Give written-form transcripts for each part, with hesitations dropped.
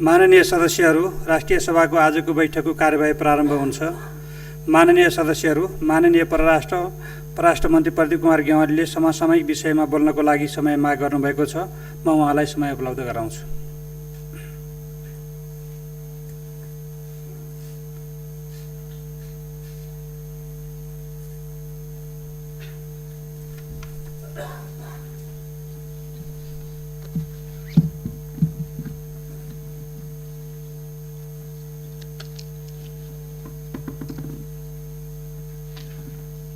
माननीय सदस्यहरू, राष्ट्रिय सभाको आजको बैठकको कार्यवाही प्रारम्भ हुन्छ। माननीय सदस्यहरू, माननीय परराष्ट्र मन्त्री प्रदीप कुमार गेवालीले समसामयिक विषयमा बोल्नको लागि समय माग गर्नुभएको छ। म उहाँलाई समय उपलब्ध गराउँछु।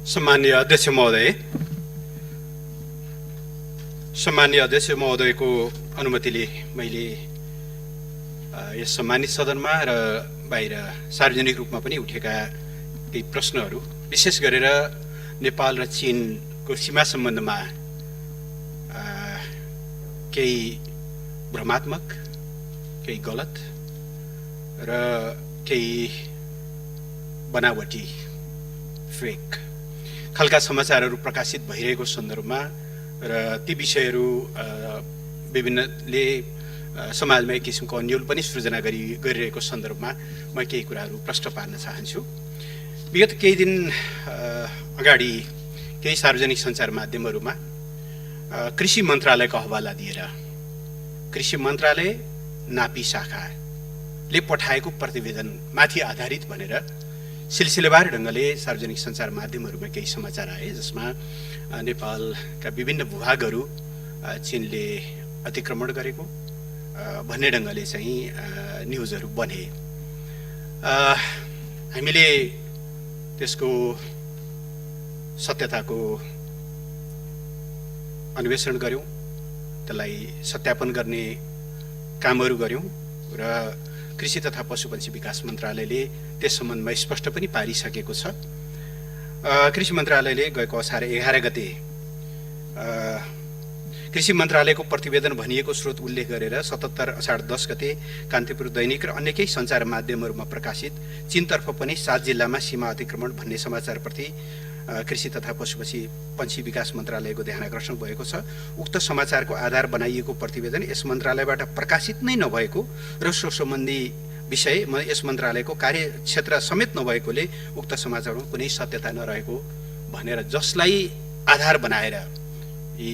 सम्मानीय अध्यक्ष महोदयको अनुमतिले मैले यस सम्मानित सदनमा र बाहिर सार्वजनिक रूपमा पनि उठेका केही प्रश्नहरू, विशेष गरेर नेपाल र चीनको सीमा सम्बन्धमा केही भ्रमात्मक, केही गलत र केही बनावटी फेक खालका समाचारहरू प्रकाशित भइरहेको सन्दर्भमा र ती विषयहरू विभिन्नले समाजमा एक किसिमको अन्यल पनि सृजना गरिरहेको सन्दर्भमा म केही कुराहरू प्रश्न पार्न चाहन्छु। विगत केही दिन अगाडि केही सार्वजनिक सञ्चार माध्यमहरूमा कृषि मन्त्रालयको हवाला दिएर कृषि मन्त्रालय नापी शाखाले पठाएको प्रतिवेदनमाथि आधारित भनेर सिलसिलेवार ढङ्गले सार्वजनिक सञ्चार माध्यमहरूमा केही समाचार आए, जसमा नेपालका विभिन्न भूभागहरू चीनले अतिक्रमण गरेको भन्ने ढङ्गले चाहिँ न्युजहरू बने। हामीले त्यसको सत्यताको अन्वेषण गर्यौं, त्यसलाई सत्यापन गर्ने कामहरू गर्यौं र कृषि तथा पशुपन्छी विकास मन्त्रालयले त्यस सम्बन्धमा स्पष्ट पनि पारिसकेको छ। कृषि मन्त्रालयले गएको असार 11 गते कृषि मन्त्रालयको प्रतिवेदन भनिएको स्रोत उल्लेख गरेर 77 असार 10 गते कान्तिपुर दैनिक र अन्य केही सञ्चार माध्यमहरूमा प्रकाशित चीनतर्फ पनि 7 जिल्लामा सीमा अतिक्रमण भन्ने समाचारप्रति कृषि तथा पशुपन्छी विकास मन्त्रालयको ध्यानाकर्षण भएको छ। उक्त समाचारको आधार बनाइएको प्रतिवेदन यस मन्त्रालयबाट प्रकाशित नै नभएको र सो सम्बन्धी विषय यस मन्त्रालयको कार्यक्षेत्र समेत नभएकोले उक्त समाचारमा कुनै सत्यता नरहेको भनेर जसलाई आधार बनाएर यी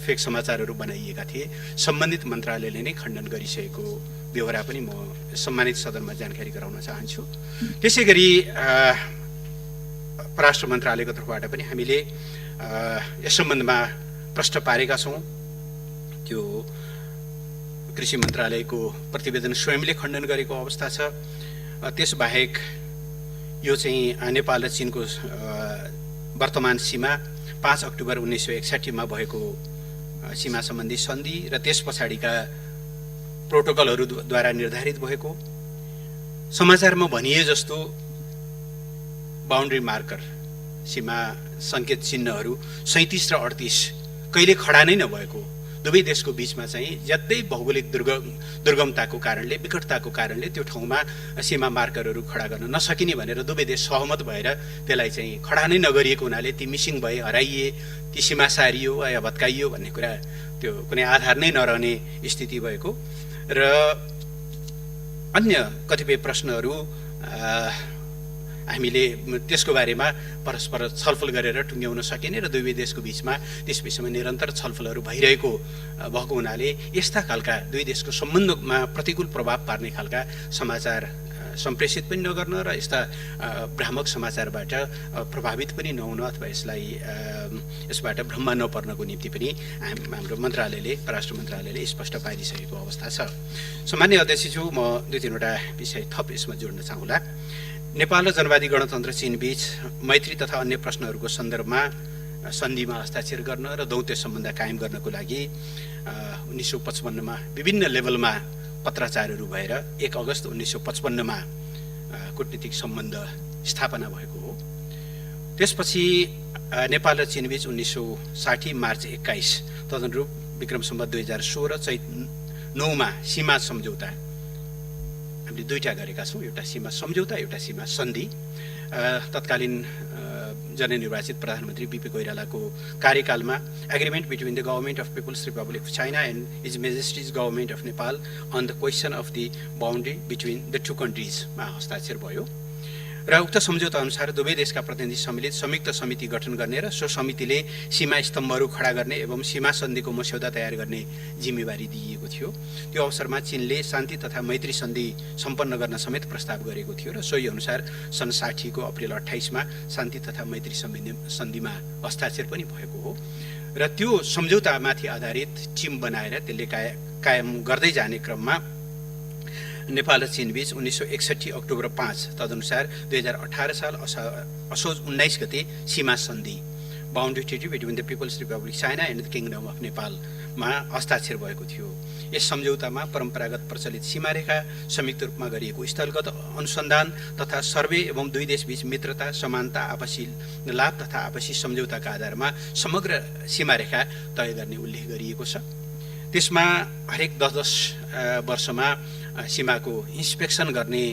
फेक समाचारहरू बनाइएका थिए, सम्बन्धित मन्त्रालयले नै खण्डन गरिसकेको व्यवहार पनि म सम्मानित सदनमा जानकारी गराउन चाहन्छु। त्यसैगरी परराष्ट्र मन्त्रालयको तर्फबाट पनि हामीले यस सम्बन्धमा प्रश्न पारेका छौँ। त्यो कृषि मन्त्रालयको प्रतिवेदन स्वयंले खण्डन गरेको अवस्था छ। त्यसबाहेक यो चाहिँ नेपाल र चीनको वर्तमान सीमा 5 अक्टोबर 1961 मा भएको सीमा सम्बन्धी सन्धि र त्यस पछाडिका प्रोटोकलहरूद्वारा निर्धारित भएको समाचारमा भनिए जस्तो बाउन्ड्री मार्कर सीमा सङ्केत चिन्हहरू 37 र 38 कहिले खडा नै नभएको, दुवै देशको बीचमा चाहिँ ज्यादै भौगोलिक दुर्गमताको कारणले, विकटताको कारणले त्यो ठाउँमा सीमा मार्करहरू खडा गर्न नसकिने भनेर दुवै देश सहमत भएर त्यसलाई चाहिँ खडा नै नगरिएको हुनाले ती मिसिङ भए, हराइए, ती सीमा सारियो या भत्काइयो भन्ने कुरा त्यो कुनै आधार नै नरहने स्थिति भएको र अन्य कतिपय प्रश्नहरू हामीले त्यसको बारेमा परस्पर छलफल गरेर टुङ्ग्याउन सकिने र दुवै देशको बीचमा त्यस विषयमा निरन्तर छलफलहरू भइरहेको भएको हुनाले यस्ता खालका दुई देशको सम्बन्धमा प्रतिकूल प्रभाव पार्ने खालका समाचार सम्प्रेषित पनि नगर्न र यस्ता भ्रामक समाचारबाट प्रभावित पनि नहुन अथवा यसबाट भ्रममा नपर्नको निम्ति पनि हाम्रो मन्त्रालयले, परराष्ट्र मन्त्रालयले स्पष्ट पारिसकेको अवस्था छ। सामान्य अध्यक्षज्यू, म 2-3 वटा विषय थप यसमा जोड्न चाहँला। नेपाल र जनवादी गणतन्त्र चीनबीच मैत्री तथा अन्य प्रश्नहरूको सन्दर्भमा सन्धिमा हस्ताक्षर गर्न र दौत्य सम्बन्ध कायम गर्नको लागि 1955 मा विभिन्न लेभलमा पत्राचारहरू भएर 1 अगस्त 1955 मा कूटनीतिक सम्बन्ध स्थापना भएको हो। त्यसपछि नेपाल र चीनबीच 1960 मार्च 21 तदनुरूप विक्रम सम्वत 2016 चैत 9 मा सीमा सम्झौता हामीले 2टा गरेका छौँ। एउटा सीमा सम्झौता, एउटा सीमा सन्धि। तत्कालीन जननिर्वाचित प्रधानमन्त्री बीपी कोइरालाको कार्यकालमा agreement between the government of People's Republic of China and his Majesty's government of Nepal on the question of the boundary between the two कन्ट्रिजमा हस्ताक्षर भयो र उक्त सम्झौता अनुसार दुवै देशका प्रतिनिधि सम्मिलित संयुक्त समिति गठन गर्ने र सो समितिले सीमा स्तम्भहरू खडा गर्ने एवं सीमा सन्धिको मस्यौदा तयार गर्ने जिम्मेवारी दिइएको थियो। त्यो अवसरमा चीनले शान्ति तथा मैत्री सन्धि सम्पन्न गर्न समेत प्रस्ताव गरेको थियो र सोही अनुसार सन् 60 को अप्रिल 28 मा शान्ति तथा मैत्री सन्धिमा हस्ताक्षर पनि भएको हो र त्यो सम्झौतामाथि आधारित टिम बनाएर त्यसले कायम गर्दै जाने क्रममा नेपाल र चीन बीच 1961 अक्टोबर 5 तदनुसार 2018 साल असोज 19 गते सीमा सन्धि boundary treaty between the people's republic China and the kingdom of नेपालमा हस्ताक्षर भएको थियो। यस सम्झौतामा परम्परागत प्रचलित सीमारेखा, संयुक्त रूपमा गरिएको स्थलगत अनुसन्धान तथा सर्वे एवं दुई देशबीच मित्रता, समानता, आपसी लाभ तथा आपसी सम्झौताका आधारमा समग्र सीमारेखा तय गर्ने उल्लेख गरिएको छ। त्यसमा हरेक 10-10 वर्षमा सीमाको इन्स्पेक्सन गर्ने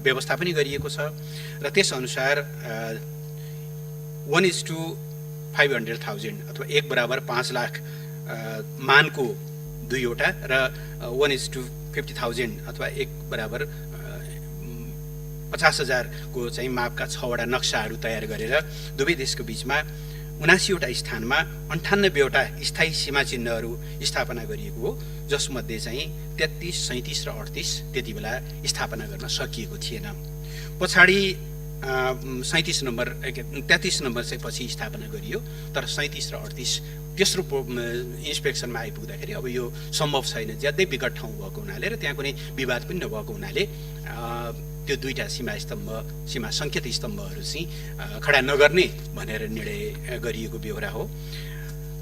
व्यवस्था पनि गरिएको छ र त्यसअनुसार 1:500,000 अथवा 1 = 5 लाख मानको 2 वटा र 1:50,000 अथवा 1 = 50,000 को चाहिँ मापका 6 वटा नक्साहरू तयार गरेर दुवै देशको बीचमा 79 वटा स्थानमा 98 वटा स्थायी सीमा चिन्हहरू स्थापना गरिएको हो, जसमध्ये चाहिँ 33, 37 र 38 त्यति बेला स्थापना गर्न सकिएको थिएन। पछाडि 33 नम्बर चाहिँ पछि स्थापना गरियो, तर 37 र 38 तेस्रो इन्स्पेक्सनमा आइपुग्दाखेरि अब यो सम्भव छैन, ज्यादै विकट ठाउँ भएको हुनाले र त्यहाँ कुनै विवाद पनि नभएको हुनाले त्यो दुईटा सीमा सङ्केत स्तम्भहरू चाहिँ खडा नगर्ने भनेर निर्णय गरिएको बेहोरा हो।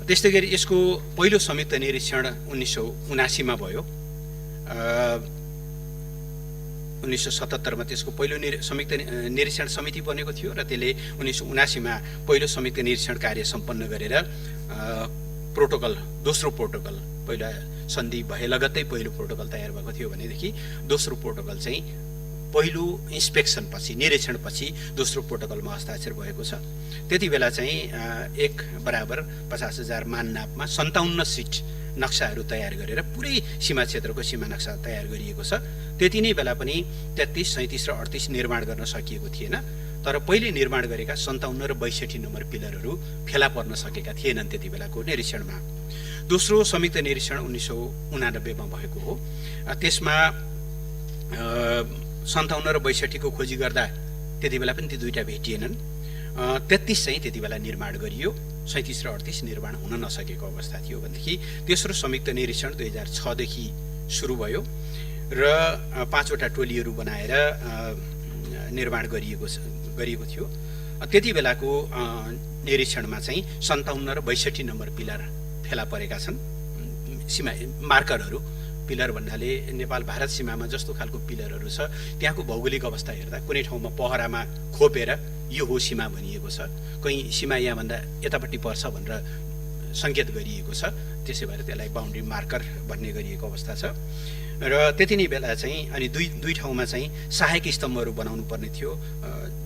त्यस्तै गरी यसको पहिलो संयुक्त निरीक्षण 1979 मा भयो। 1977 मा त्यसको पहिलो संयुक्त निरीक्षण समिति बनेको थियो र त्यसले 1979 मा पहिलो संयुक्त निरीक्षण कार्य सम्पन्न गरेर दोस्रो प्रोटोकल, पहिला सन्धि भए लगत्तै पहिलो प्रोटोकल तयार भएको थियो भनेदेखि दोस्रो प्रोटोकल चाहिँ पहिलो इन्स्पेक्सन पछि, निरीक्षण पछि दोस्रो प्रोटोकलमा हस्ताक्षर भएको छ। त्यति बेला चाहिँ 1:50,000 माननापमा 57 सिट नक्साहरू तयार गरेर पुरै सीमा क्षेत्रको सीमा नक्सा तयार गरिएको छ। त्यति नै बेला पनि 33, 37 र 38 निर्माण गर्न सकिएको थिएन, तर पहिले निर्माण गरेका 57 र 62 नम्बर पिलरहरू फेला पर्न सकेका थिएनन् त्यति बेलाको निरीक्षणमा। दोस्रो संयुक्त निरीक्षण 1989 मा भएको हो। त्यसमा 57 र 62 को खोजी गर्दा त्यति बेला पनि ती दुईटा भेटिएनन्। 33 चाहिँ त्यति बेला निर्माण गरियो, 37 र 38 निर्माण हुन नसकेको अवस्था थियो भनेदेखि तेस्रो संयुक्त निरीक्षण 2006 देखि सुरु भयो र 5 वटा टोलीहरू बनाएर निर्माण गरिएको थियो। त्यति बेलाको निरीक्षणमा चाहिँ 57 र 62 नम्बर पिलर फेला परेका छन्। सीमा मार्करहरू, पिलर भन्नाले नेपाल भारत सीमामा जस्तो खालको पिलरहरू छ त्यहाँको भौगोलिक अवस्था हेर्दा कुनै ठाउँमा पहरामा खोपेर यो हो सीमा भनिएको छ, कहीँ सीमा यहाँभन्दा यतापट्टि पर्छ भनेर सङ्केत गरिएको छ, त्यसै भएर त्यसलाई बाउन्ड्री मार्कर भन्ने गरिएको अवस्था छ। र त्यति नै बेला चाहिँ अनि दुई ठाउँमा चाहिँ सहायक स्तम्भहरू बनाउनु पर्ने थियो।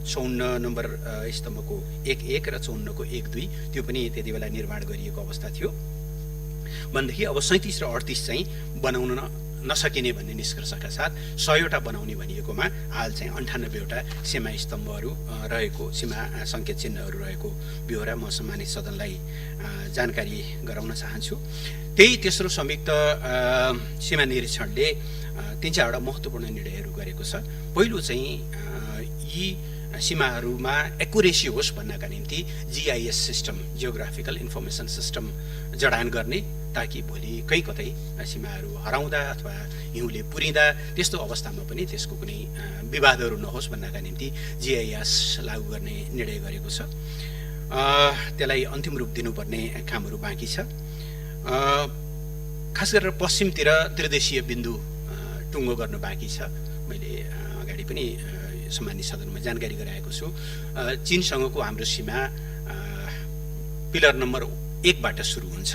54 नम्बर स्तम्भको 1-1 र 54 को 1-2 त्यो पनि त्यति बेला निर्माण गरिएको अवस्था थियो भनेदेखि अब 37 र 38 चाहिँ बनाउन नसकिने भन्ने निष्कर्षका साथ 100 वटा बनाउने भनिएकोमा हाल चाहिँ 98 वटा सीमा स्तम्भहरू रहेको, सीमा सङ्केत चिन्हहरू रहेको बेहोरा म सम्मानित सदनलाई जानकारी गराउन चाहन्छु। त्यही तेस्रो संयुक्त सीमा निरीक्षणले 3-4 वटा महत्त्वपूर्ण निर्णयहरू गरेको छ। पहिलो चाहिँ यी सीमाहरूमा एक्युरेसी होस् भन्नका निम्ति GIS system, geographical information system जडान गर्ने, ताकि भोलि कहीँ कतै सीमाहरू हराउँदा अथवा हिउँले पुरिँदा त्यस्तो अवस्थामा पनि त्यसको कुनै विवादहरू नहोस् भन्नका निम्ति GIS लागू गर्ने निर्णय गरेको छ। त्यसलाई अन्तिम रूप दिनुपर्ने कामहरू बाँकी छ। खास गरेर पश्चिमतिर त्रिदेशीय बिन्दु टुङ्गो गर्नु बाँकी छ। मैले अगाडि पनि सम्मानित सदनमा जानकारी गराएको छु। चीनसँगको हाम्रो सीमा पिलर नम्बर 1 बाट सुरु हुन्छ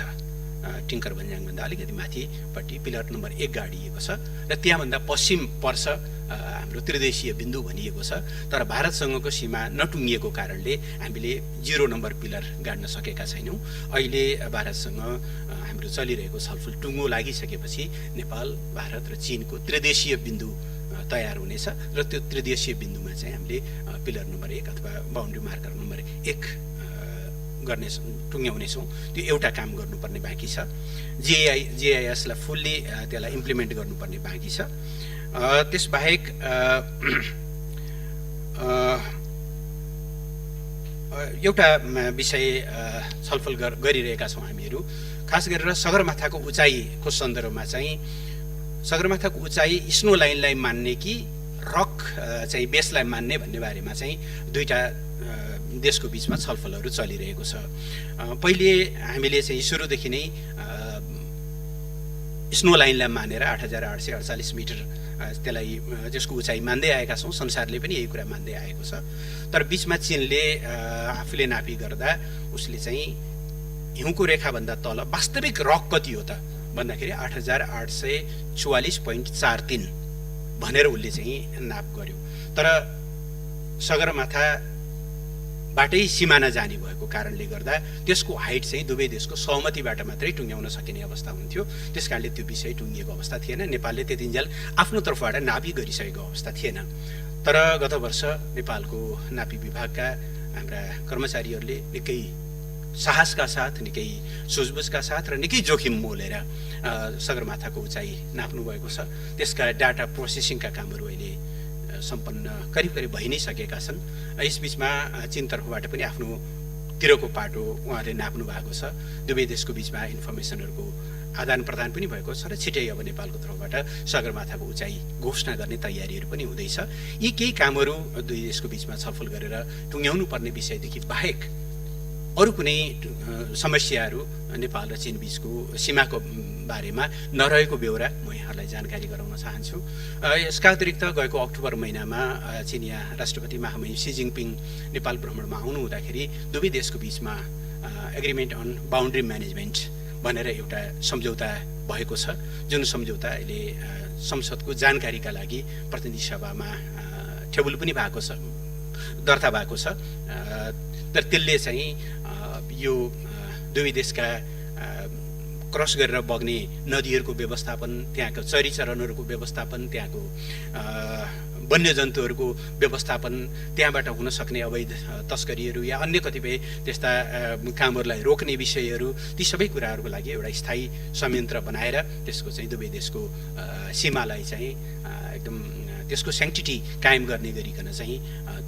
टिङ्कर भन्ज्याङभन्दा अलिकति माथिपट्टि पिलर नम्बर 1 गाडिएको छ र त्यहाँभन्दा पश्चिम पर्छ हाम्रो त्रिदेशीय बिन्दु भनिएको छ। तर भारतसँगको सीमा नटुङ्गिएको कारणले हामीले 0 नम्बर पिलर गाड्न सकेका छैनौँ। अहिले भारतसँग हाम्रो चलिरहेको छलफल टुङ्गो लागिसकेपछि नेपाल, भारत र चीनको त्रिदेशीय बिन्दु तयार हुनेछ र त्यो त्रिदेशीय बिन्दुमा चाहिँ हामीले पिलर नम्बर 1 अथवा बाउन्ड्री मार्कर नम्बर 1 गर्ने टुङ्ग्याउनेछौँ। त्यो एउटा काम गर्नुपर्ने बाँकी छ। जीआइएसलाई फुल्ली त्यसलाई इम्प्लिमेन्ट गर्नुपर्ने बाँकी छ। त्यसबाहेक एउटा विषय छलफल गरिरहेका छौँ हामीहरू, खास गरेर सगरमाथाको उचाइको सन्दर्भमा चाहिँ सगरमाथाको उचाइ स्नो लाइनलाई मान्ने कि रक चाहिँ बेसलाई मान्ने भन्ने बारेमा चाहिँ दुईटा देशको बिचमा छलफलहरू चलिरहेको छ। पहिले हामीले चाहिँ सुरुदेखि नै स्नो लाइनलाई मानेर 8848 मिटर त्यसलाई त्यसको उचाइ मान्दै आएका छौँ। संसारले पनि यही कुरा मान्दै आएको छ। तर बिचमा चीनले आफूले नापी गर्दा उसले चाहिँ हिउँको रेखाभन्दा तल वास्तविक रक कति हो त भन्दाखेरि 8844.43 भनेर उसले चाहिँ नाप गर्यो। तर सगरमाथा बाटै सिमाना जाने भएको कारणले गर्दा त्यसको हाइट चाहिँ दुवै देशको सहमतिबाट मात्रै टुङ्ग्याउन सकिने अवस्था हुन्थ्यो। त्यसकारणले त्यो विषय टुङ्गिएको अवस्था थिएन। नेपालले त्यतिन्जेल आफ्नो तर्फबाट नापी गरिसकेको अवस्था थिएन। तर गत वर्ष नेपालको नापी विभागका हाम्रा कर्मचारीहरूले निकै साहसका साथ, निकै सुझबुझका साथ र निकै जोखिम मोलेर सगरमाथाको उचाइ नाप्नु भएको छ। त्यसका डाटा प्रोसेसिङका कामहरू अहिले सम्पन्न करिब भइ नै सकेका छन्। यसबीचमा चीन तर्फबाट पनि आफ्नो तिरको पाटो उहाँले नाप्नु भएको छ। दुवै देशको बिचमा इन्फर्मेसनहरूको आदान प्रदान पनि भएको छ र छिटै अब नेपालको तर्फबाट सगरमाथाको उचाइ घोषणा गर्ने तयारीहरू पनि हुँदैछ। यी केही कामहरू दुई देशको बिचमा छलफल गरेर टुङ्ग्याउनु पर्ने विषयदेखि बाहेक अरू कुनै समस्याहरू नेपाल र चीन बीचको सीमाको बारेमा नरहेको बेहोरा म यहाँहरूलाई जानकारी गराउन चाहन्छु। यसका अतिरिक्त गएको अक्टोबर महिनामा चिनिया राष्ट्रपति महामहिम सी जिङपिङ नेपाल भ्रमणमा आउनु हुँदाखेरि दुवै देशको बिचमा एग्रिमेन्ट अन बाउन्ड्री म्यानेजमेन्ट भनेर एउटा सम्झौता भएको छ, जुन सम्झौता अहिले संसदको जानकारीका लागि प्रतिनिधि सभामा टेबल पनि भएको छ, दर्ता भएको छ। तर त्यसले चाहिँ यो दुवै देशका क्रस गरेर बग्ने नदीहरूको व्यवस्थापन, त्यहाँको चरीचरणहरूको व्यवस्थापन, त्यहाँको वन्यजन्तुहरूको व्यवस्थापन, त्यहाँबाट हुन सक्ने अवैध तस्करीहरू या अन्य कतिपय त्यस्ता कामहरूलाई रोक्ने विषयहरू, ती सबै कुराहरूको लागि एउटा स्थायी संयन्त्र बनाएर त्यसको चाहिँ दुवै देशको सीमालाई चाहिँ एकदम त्यसको स्याङ्क्टिटी कायम गर्ने गरिकन चाहिँ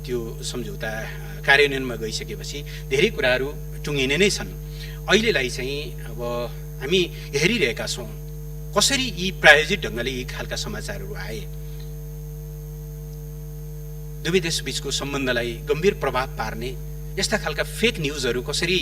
त्यो सम्झौता कार्यान्वयनमा गइसकेपछि धेरै कुराहरू टुङ्गिने नै छन्। अहिलेलाई चाहिँ अब हामी हेरिरहेका छौँ कसरी यी प्रायोजित ढङ्गले यी खालका समाचारहरू आए, दुवै देश बीचको सम्बन्धलाई गम्भीर प्रभाव पार्ने यस्ता खालका फेक न्युजहरू कसरी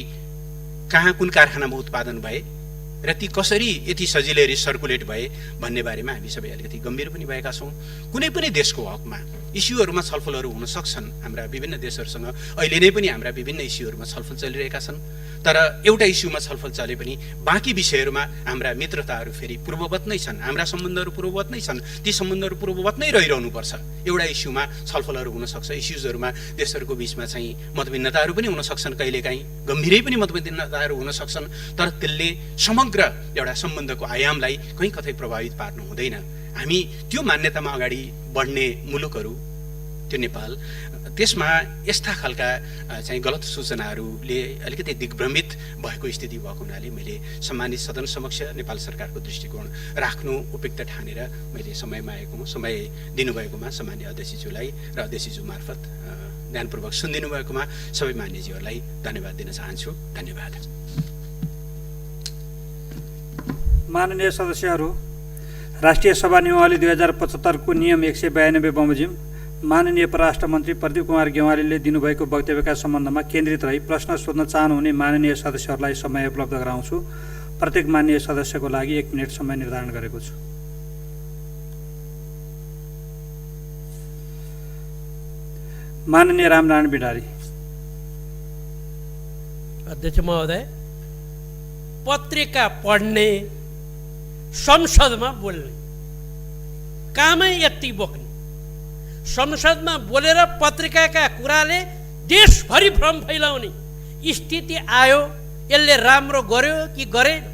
कहाँ कुन कारखानामा उत्पादन भए र ती कसरी यति सजिलै सर्कुलेट भए भन्ने बारेमा हामी सबै अलिकति गम्भीर पनि भएका छौँ। कुनै पनि देशको हकमा इस्युहरूमा छलफलहरू हुन सक्छन्। हाम्रा विभिन्न देशहरूसँग अहिले नै पनि हाम्रा विभिन्न इस्युहरूमा छलफल चलिरहेका छन्। तर एउटा इस्युमा छलफल चले पनि बाँकी विषयहरूमा हाम्रा मित्रताहरू फेरि पूर्ववत नै छन्, हाम्रा सम्बन्धहरू पूर्ववत नै छन्। ती सम्बन्धहरू पूर्ववत नै रहिरहनुपर्छ। एउटा इस्युमा छलफलहरू हुन सक्छ, इस्युजहरूमा देशहरूको बिचमा चाहिँ मतभिन्नताहरू पनि हुन सक्छन्, कहिलेकाहीँ गम्भीरै पनि मतभिन्नताहरू हुन सक्छन्। तर त्यसले समग्र एउटा सम्बन्धको आयामलाई कहीँ कतै प्रभावित पार्नु हुँदैन। हामी त्यो मान्यतामा अगाडि बढ्ने मुलुकहरू, त्यो नेपाल, त्यसमा यस्ता खालका चाहिँ गलत सूचनाहरूले अलिकति दिग्भ्रमित भएको स्थिति भएको हुनाले मैले सम्मानित सदन समक्ष नेपाल सरकारको दृष्टिकोण राख्नु उपयुक्त ठानेर मैले समय दिनुभएकोमा सम्मान्य अध्यक्षज्यूलाई र अध्यक्षज्यू मार्फत ध्यानपूर्वक सुनिदिनु भएकोमा सबै मान्यज्यूहरूलाई धन्यवाद दिन चाहन्छु। धन्यवाद। माननीय सदस्यहरू, राष्ट्रिय सभा नियमावली 2075 को नियम 192 बमोजिम माननीय परराष्ट्र मन्त्री प्रदीप कुमार गेवालीले दिनुभएको वक्तव्यका सम्बन्धमा केन्द्रित रही प्रश्न सोध्न चाहनुहुने माननीय सदस्यहरूलाई समय उपलब्ध गराउँछु। प्रत्येक माननीय सदस्यको लागि 1 मिनेट समय निर्धारण गरेको छु। माननीय रामनारायण बिडारी। अध्यक्ष महोदय, पत्रिका पढ्ने, संसदमा बोल्ने, कामै यति बोक्ने। संसदमा बोलेर पत्रिकाका कुराले देशभरि भ्रम फैलाउने स्थिति आयो। यसले राम्रो गर्यो कि गरेन?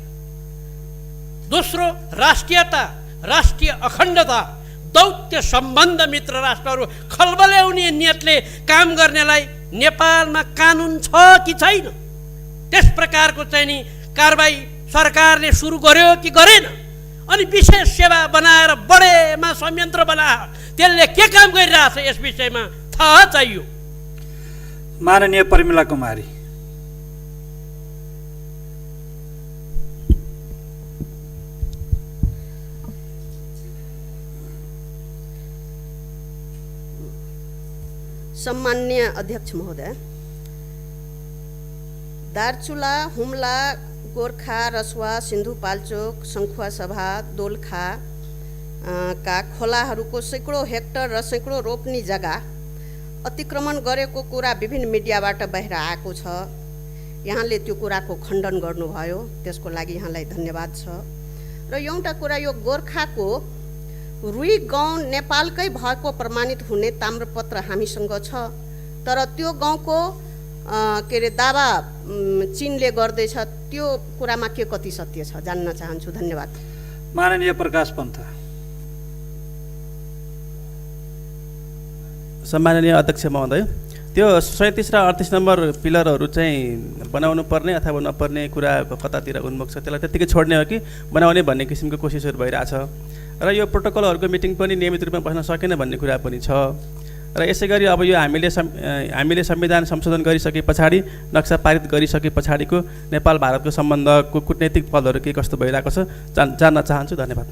दोस्रो, राष्ट्रियता, राष्ट्रिय अखण्डता, दौत्य सम्बन्ध मित्र राष्ट्रहरू खलबल्याउने नियतले काम गर्नेलाई नेपालमा कानुन छ कि छैन? त्यस प्रकारको चाहिँ नि कारबाही सरकारले सुरु गर्यो कि गरेन? अनि विशेष सेवा बनाएर बडेमा संयन्त्र बनायो, त्यसले के काम गरिरहेछ यस विषयमा थाहा चाहियो। माननीय प्रमिला कुमारी। सम्माननीय अध्यक्ष महोदय, दार्चुला, हुम्ला, गोर्खा, रसुवा, सिन्धुपाल्चोक, सङ्खुवासभा, दोलखा का खोलाहरूको सैकडौँ हेक्टर र सैकडौँ रोप्ने जग्गा अतिक्रमण गरेको कुरा विभिन्न मिडियाबाट बाहिर आएको छ। यहाँले त्यो कुराको खण्डन गर्नुभयो, त्यसको लागि यहाँलाई धन्यवाद छ। र एउटा कुरा, यो गोर्खाको रुई गाउँ नेपालकै भएको प्रमाणित हुने ताम्रपत्र हामीसँग छ, तर त्यो गाउँको के अरे दावा चीनले गर्दैछ, त्यो कुरामा के कति सत्य छ जान्न चाहन्छु। धन्यवाद। माननीय प्रकाश पन्त। सम्माननीय अध्यक्ष महोदय, त्यो 37 र 38 नम्बर पिलरहरू चाहिँ बनाउनु पर्ने अथवा नपर्ने कुरा कतातिर उन्मुख छ, त्यसलाई त्यत्तिकै छोड्ने हो कि बनाउने भन्ने किसिमको कोसिसहरू भइरहेछ। र यो प्रोटोकलहरूको मिटिङ पनि नियमित रूपमा बस्न सकेन भन्ने कुरा पनि छ। र यसै गरी अब यो हामीले संविधान संशोधन गरिसके पछाडि, नक्सा पारित गरिसके पछाडिको नेपाल भारतको सम्बन्धको कूटनैतिक पलहरू के कस्तो भइरहेको छ जान्न चाहन्छु। धन्यवाद।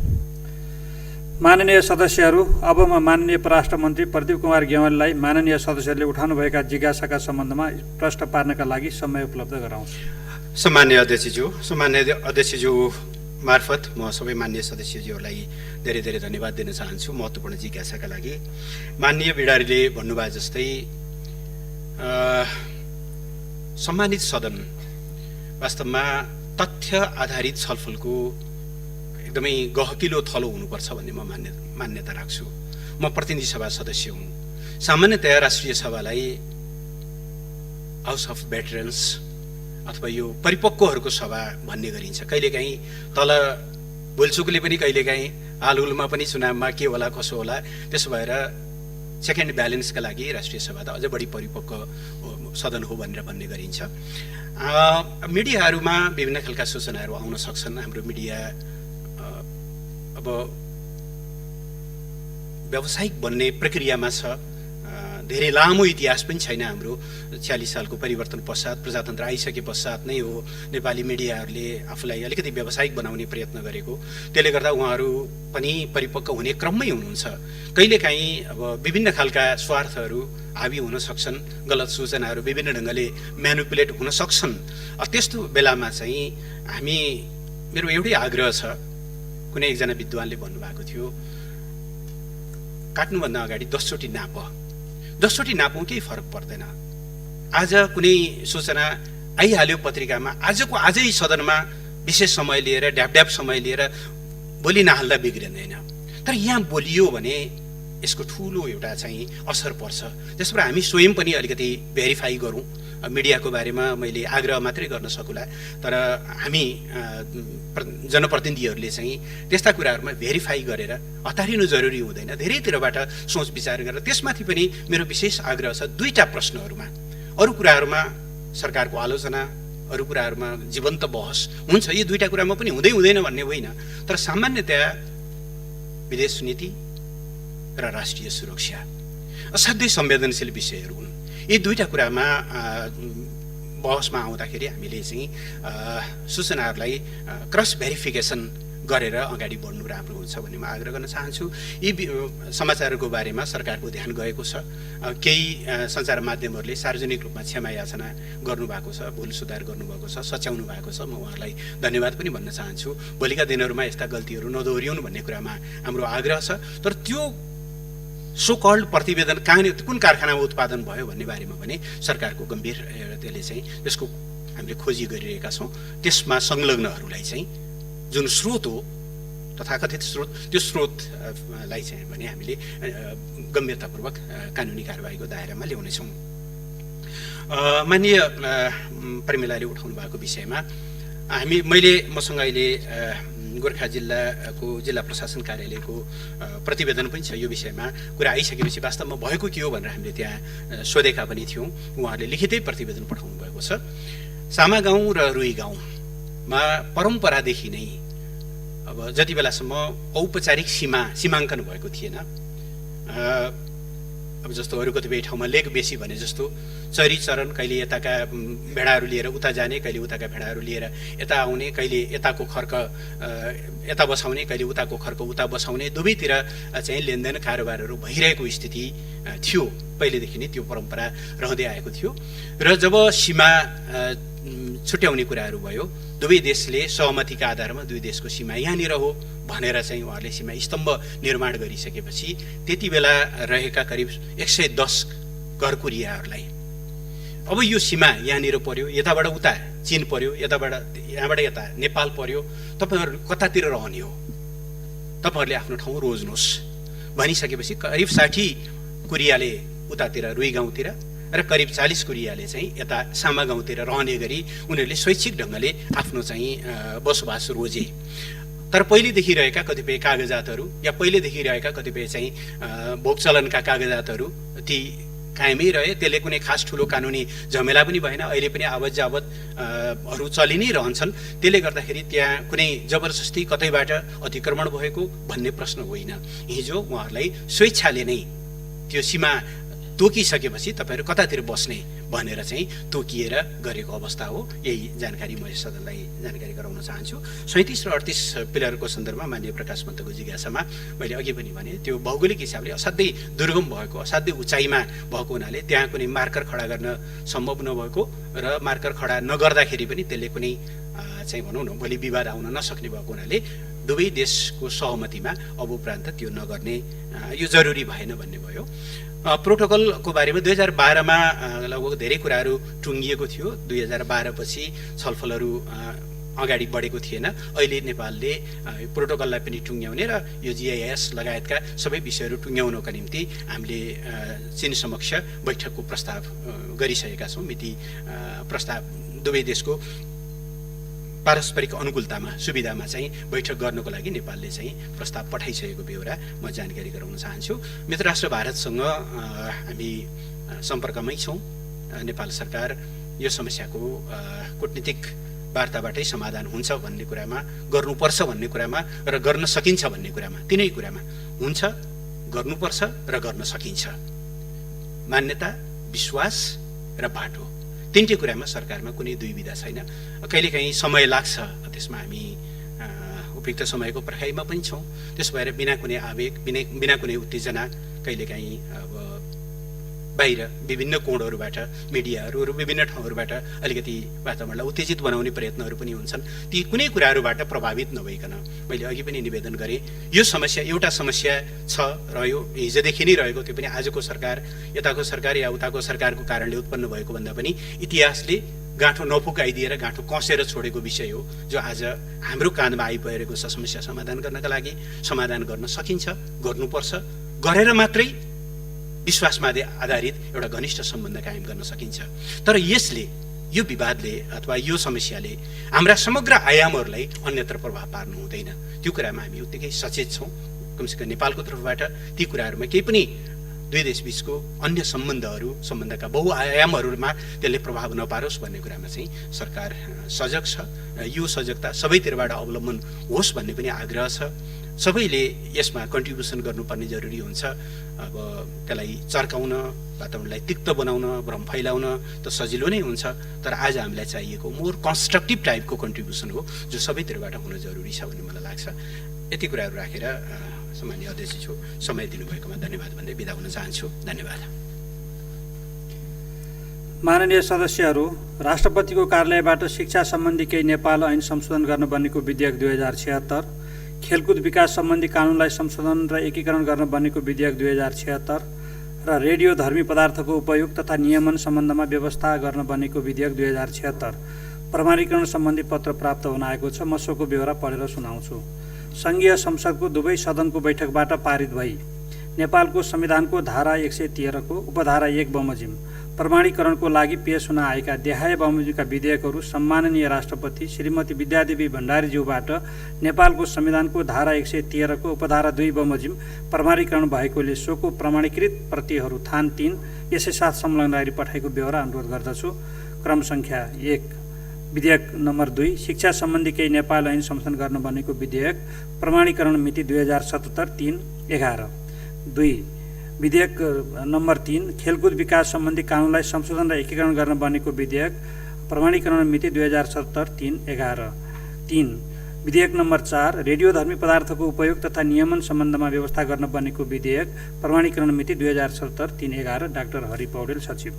माननीय सदस्यहरू, अब म माननीय परराष्ट्र मन्त्री प्रदीप कुमार गेवालीलाई माननीय सदस्यहरूले उठाउनुभएका जिज्ञासाका सम्बन्धमा प्रश्न पार्नका लागि समय उपलब्ध गराउँछु। सम्मान्य अध्यक्षज्यू मार्फत म सबै मान्य सदस्यज्यूहरूलाई धेरै धेरै धन्यवाद दिन चाहन्छु महत्त्वपूर्ण जिज्ञासाका लागि। माननीय बिडारीले भन्नुभयो जस्तै सम्मानित सदन वास्तवमा तथ्य आधारित छलफलको एकदमै गहकिलो थलो हुनुपर्छ भन्ने म मान्यता राख्छु। म प्रतिनिधि सभा सदस्य हुँ। सामान्यतया राष्ट्रिय सभालाई हाउस अफ भेटरन्स अथवा यो परिपक्वहरूको सभा भन्ने गरिन्छ। कहिलेकाहीँ तल भुलचुकले पनि कहिलेकाहीँ हालहुलमा पनि चुनावमा के होला कसो होला, त्यसो भएर चेक एन्ड ब्यालेन्सका लागि राष्ट्रिय सभा त अझ बढी परिपक्व सदन हो भनेर भन्ने गरिन्छ। मिडियाहरूमा विभिन्न खालका सूचनाहरू आउन सक्छन्। हाम्रो मिडिया अब व्यावसायिक बन्ने प्रक्रियामा छ। धेरै लामो इतिहास पनि छैन हाम्रो। 46 सालको परिवर्तन पश्चात, प्रजातन्त्र आइसके पश्चात नै हो नेपाली मिडियाहरूले आफूलाई अलिकति व्यावसायिक बनाउने प्रयत्न गरेको। त्यसले गर्दा उहाँहरू पनि परिपक्व हुने क्रममै हुनुहुन्छ। कहिलेकाहीँ अब विभिन्न खालका स्वार्थहरू हाबी हुन सक्छन्, गलत सूचनाहरू विभिन्न ढङ्गले म्यानुपुलेट हुन सक्छन्। त्यस्तो बेलामा चाहिँ मेरो एउटै आग्रह छ। कुनै एकजना विद्वानले भन्नुभएको थियो, काट्नुभन्दा अगाडि 10 चोटि नापौँ, केही फरक पर्दैन। आज कुनै सूचना आइहाल्यो पत्रिकामा, आजै सदनमा विशेष समय लिएर ढ्याप समय लिएर बोली नहाल्दा बिग्रिँदैन। तर यहाँ बोलियो भने यसको ठुलो एउटा चाहिँ असर पर्छ। त्यसबाट हामी स्वयं पनि अलिकति भेरिफाई गरौँ। मिडियाको बारेमा मैले आग्रह मात्रै गर्न सकुला, तर हामी जनप्रतिनिधिहरूले चाहिँ त्यस्ता कुराहरूमा भेरिफाई गरेर हतारिनु जरुरी हुँदैन। धेरैतिरबाट सोच विचार गरेर त्यसमाथि पनि मेरो विशेष आग्रह छ। दुईटा प्रश्नहरूमा, अरू कुराहरूमा सरकारको आलोचना, अरू कुराहरूमा जीवन्त बहस हुन्छ। यी दुईटा कुरामा पनि हुँदैन भन्ने होइन, तर सामान्यतया विदेश नीति र राष्ट्रिय सुरक्षा असाध्यै संवेदनशील विषयहरू हुन्। यी दुईटा कुरामा बहसमा आउँदाखेरि हामीले चाहिँ सूचनाहरूलाई क्रस भेरिफिकेसन गरेर अगाडि बढ्नु राम्रो हुन्छ भन्ने म आग्रह गर्न चाहन्छु। यी समाचारहरूको बारेमा सरकारको ध्यान गएको छ। केही सञ्चार माध्यमहरूले सार्वजनिक रूपमा क्षमा याचना गर्नुभएको छ, भुल सुधार गर्नुभएको छ, सच्याउनु भएको छ। म उहाँलाई धन्यवाद पनि भन्न चाहन्छु। भोलिका दिनहरूमा यस्ता गल्तीहरू नदोहोरिउन् भन्ने कुरामा हाम्रो आग्रह छ। तर त्यो सो कल्ड प्रतिवेदन कुन कारखानामा उत्पादन भयो भन्ने बारेमा पनि सरकारको गम्भीर त्यसले चाहिँ त्यसको हामीले खोजी गरिरहेका छौँ। त्यसमा संलग्नहरूलाई चाहिँ जुन स्रोत हो तथाकथित स्रोत, त्यो स्रोतलाई चाहिँ भने हामीले गम्भीरतापूर्वक कानुनी कारबाहीको दायरामा ल्याउनेछौँ। माननीय प्रमिलाले उठाउनु भएको विषयमा मसँग अहिले गोर्खा जिल्ला प्रशासन कार्यालयको प्रतिवेदन पनि छ। यो विषयमा कुरा आइसकेपछि वास्तवमा भएको के हो भनेर हामीले त्यहाँ सोधेका पनि थियौँ। उहाँहरूले लिखितै प्रतिवेदन पठाउनु भएको छ। सामा गाउँ र रुई गाउँमा परम्परादेखि नै अब जति बेलासम्म औपचारिक सीमाङ्कन भएको थिएन, अब जस्तो अरू कतिपय ठाउँमा लेक बेसी भने जस्तो चरी चरण, कहिले यताका भेडाहरू लिएर उता जाने, कहिले उताका भेडाहरू लिएर यता आउने, कहिले यताको खर्क यता बसाउने, कहिले उताको खर्क उता बसाउने, दुवैतिर चाहिँ लेनदेन कारोबारहरू भइरहेको स्थिति थियो। पहिलेदेखि नै त्यो परम्परा रहँदै आएको थियो र जब सीमा छुट्याउने कुराहरू भयो, दुवै देशले सहमतिका आधारमा दुवै देशको सीमा यहाँनिर हो भनेर चाहिँ उहाँहरूले सीमा स्तम्भ निर्माण गरिसकेपछि त्यति बेला रहेका करिब 110 घरकुरियाहरूलाई अब यो सीमा यहाँनिर पर्यो, यताबाट उता चीन पर्यो, यहाँबाट यता नेपाल पर्यो, तपाईँहरू कतातिर रहने हो, तपाईँहरूले आफ्नो ठाउँ रोज्नुहोस् भनिसकेपछि करिब 60 कुरियाले उतातिर रुई गाउँतिर र करिब 40 कुरियाले चाहिँ यता सामा गाउँतिर रहने गरी उनीहरूले स्वैच्छिक ढङ्गले आफ्नो चाहिँ बसोबास रोजे। तर पहिलेदेखि रहेका कतिपय कागजातहरू या पहिलेदेखि रहेका कतिपय चाहिँ भोग चलनका कागजातहरू ती कायमै रहे। त्यसले कुनै खास ठुलो कानुनी झमेला पनि भएन। अहिले पनि आवत जावत हरू चलि नै रहन्छन्। त्यसले गर्दाखेरि त्यहाँ कुनै जबरजस्ती कतैबाट अतिक्रमण भएको भन्ने प्रश्न होइन। हिजो उहाँहरूलाई स्वेच्छाले नै त्यो सीमा तोकिसकेपछि तपाईँहरू कतातिर बस्ने भनेर चाहिँ तोकिएर गरेको अवस्था हो। यही जानकारी म सदनलाई जानकारी गराउन चाहन्छु। 37 र 38 पिलरको सन्दर्भमा माननीय प्रकाश मन्तको जिज्ञासामा मैले अघि पनि भने त्यो भौगोलिक हिसाबले असाध्यै दुर्गम भएको, असाध्यै उचाइमा भएको हुनाले त्यहाँ कुनै मार्कर खडा गर्न सम्भव नभएको र मार्कर खडा नगर्दाखेरि पनि त्यसले कुनै चाहिँ भनौँ न भोलि विवाद आउन नसक्ने भएको हुनाले दुवै देशको सहमतिमा अब उपरान्त त्यो नगर्ने यो जरुरी भएन भन्ने भयो। प्रोटोकलको बारेमा 2012मा लगभग धेरै कुराहरू टुङ्गिएको थियो। 2012 पछि छलफलहरू अगाडि बढेको थिएन। अहिले नेपालले प्रोटोकललाई पनि टुङ्ग्याउने र यो GIS लगायतका सबै विषयहरू टुङ्ग्याउनका निम्ति हामीले चीन समक्ष बैठकको प्रस्ताव गरिसकेका छौँ। मिति प्रस्ताव दुवै देशको पारस्परिक अनुकूलतामा सुविधामा चाहिँ बैठक गर्नको लागि नेपालले चाहिँ प्रस्ताव पठाइसकेको बेहोरा म जानकारी गराउन चाहन्छु। मित्र राष्ट्र भारतसँग हामी सम्पर्कमै छौँ। नेपाल सरकार यो समस्याको कूटनीतिक वार्ताबाटै समाधान हुन्छ भन्ने कुरामा, गर्नुपर्छ भन्ने कुरामा र गर्न सकिन्छ भन्ने कुरामा, तिनै कुरामा हुन्छ, गर्नुपर्छ र गर्न सकिन्छ। मान्यता, विश्वास र बाटो, तिनटै कुरामा सरकारमा कुनै दुविधा छैन। कहिलेकाहीँ समय लाग्छ, त्यसमा हामी उपयुक्त समयको पर्खाइमा पनि छौँ। त्यस भएर बिना कुनै आवेग, बिना कुनै उत्तेजना कहिलेकाहीँ अब बाहिर विभिन्न कोणहरूबाट, मिडियाहरू र विभिन्न ठाउँहरूबाट अलिकति वातावरणलाई उत्तेजित बनाउने प्रयत्नहरू पनि हुन्छन्। ती कुनै कुराहरूबाट प्रभावित नभइकन मैले अघि पनि निवेदन गरेँ, यो समस्या एउटा समस्या छ, रह्यो, हिजोदेखि नै रहेको, त्यो पनि आजको सरकार, यताको सरकार या उताको सरकारको कारणले उत्पन्न भएको भन्दा पनि इतिहासले गाँठो नफुकाइदिएर गाँठो कसेर छोडेको विषय हो, जो आज हाम्रो काँधमा आइपरेको छ। समस्या समाधान गर्नका लागि समाधान गर्न सकिन्छ, गर्नुपर्छ, गरेर मात्रै विश्वासमा आधारित एउटा घनिष्ठ सम्बन्ध कायम गर्न सकिन्छ। तर यसले, यो विवादले अथवा यो समस्याले हाम्रा समग्र आयामहरूलाई अन्यत्र प्रभाव पार्नु हुँदैन। त्यो कुरामा हामी उत्तिकै सचेत छौँ। कमसेकम नेपालको तर्फबाट ती कुराहरूमा केही पनि दुई देशबीचको अन्य सम्बन्धका बहुआयामहरूमा त्यसले प्रभाव नपारोस् भन्ने कुरामा चाहिँ सरकार सजग छ। यो सजगता सबैतिरबाट अवलम्बन होस् भन्ने पनि आग्रह छ। सबैले यसमा कन्ट्रिब्युसन गर्नुपर्ने जरुरी हुन्छ। अब त्यसलाई चर्काउन, वातावरणलाई तिक्त बनाउन, भ्रम फैलाउन त सजिलो नै हुन्छ। तर आज हामीलाई चाहिएको मोर कन्स्ट्रक्टिभ टाइपको कन्ट्रिब्युसन हो, जो सबैतिरबाट हुन जरुरी छ भन्ने मलाई लाग्छ। यति कुराहरू राखेर सम्माननीय अध्यक्षज्यू समय दिनुभएकोमा धन्यवाद भन्दै बिदा हुन चाहन्छु। धन्यवाद। माननीय सदस्यहरू, राष्ट्रपतिको कार्यालयबाट शिक्षा सम्बन्धी केही नेपाल ऐन संशोधन गर्न बनेको विधेयक 2076, खेलकुद विकास सम्बन्धी कानुनलाई संशोधन र एकीकरण गर्न बनेको विधेयक 2076 र रेडियोधर्मी पदार्थको उपयोग तथा नियमन सम्बन्धमा व्यवस्था गर्न बनेको विधेयक 2076 प्रमाणीकरण सम्बन्धी पत्र प्राप्त हुन आएको छ। म सोको ब्यौरा पढेर सुनाउँछु। सङ्घीय संसदको दुवै सदनको बैठकबाट पारित भई नेपालको संविधानको धारा 113 को उपधारा 1 बमोजिम प्रमाणीकरणको लागि पेश हुन आएका देहाय बमोजिमका विधेयकहरू सम्माननीय राष्ट्रपति श्रीमती विद्यादेवी भण्डारीज्यूबाट नेपालको संविधानको धारा 113 को उपधारा 2 बमोजिम प्रमाणीकरण भएकोले सोको प्रमाणीकृत प्रतिहरू थान 3 यसै साथ संलग्न गरी पठाएको ब्यौरा अनुरोध गर्दछु। क्रम संख्या 1 विधेयक नम्बर 2 शिक्षा सम्बन्धी केही नेपाल ऐन संशोधन गर्न बनेको विधेयक प्रमाणीकरण मिति 2077-3-11। 2 विधेयक नम्बर 3 खेलकुद विकास सम्बन्धी कानुनलाई संशोधन र एकीकरण गर्न बनेको विधेयक प्रमाणीकरण मिति 2077-3-11। 3 विधेयक नम्बर 4 रेडियोधर्मी पदार्थको उपयोग तथा नियमन सम्बन्धमा व्यवस्था गर्न बनेको विधेयक प्रमाणीकरण मिति 2077-3-11। डाक्टर हरि पौडेल, सचिव।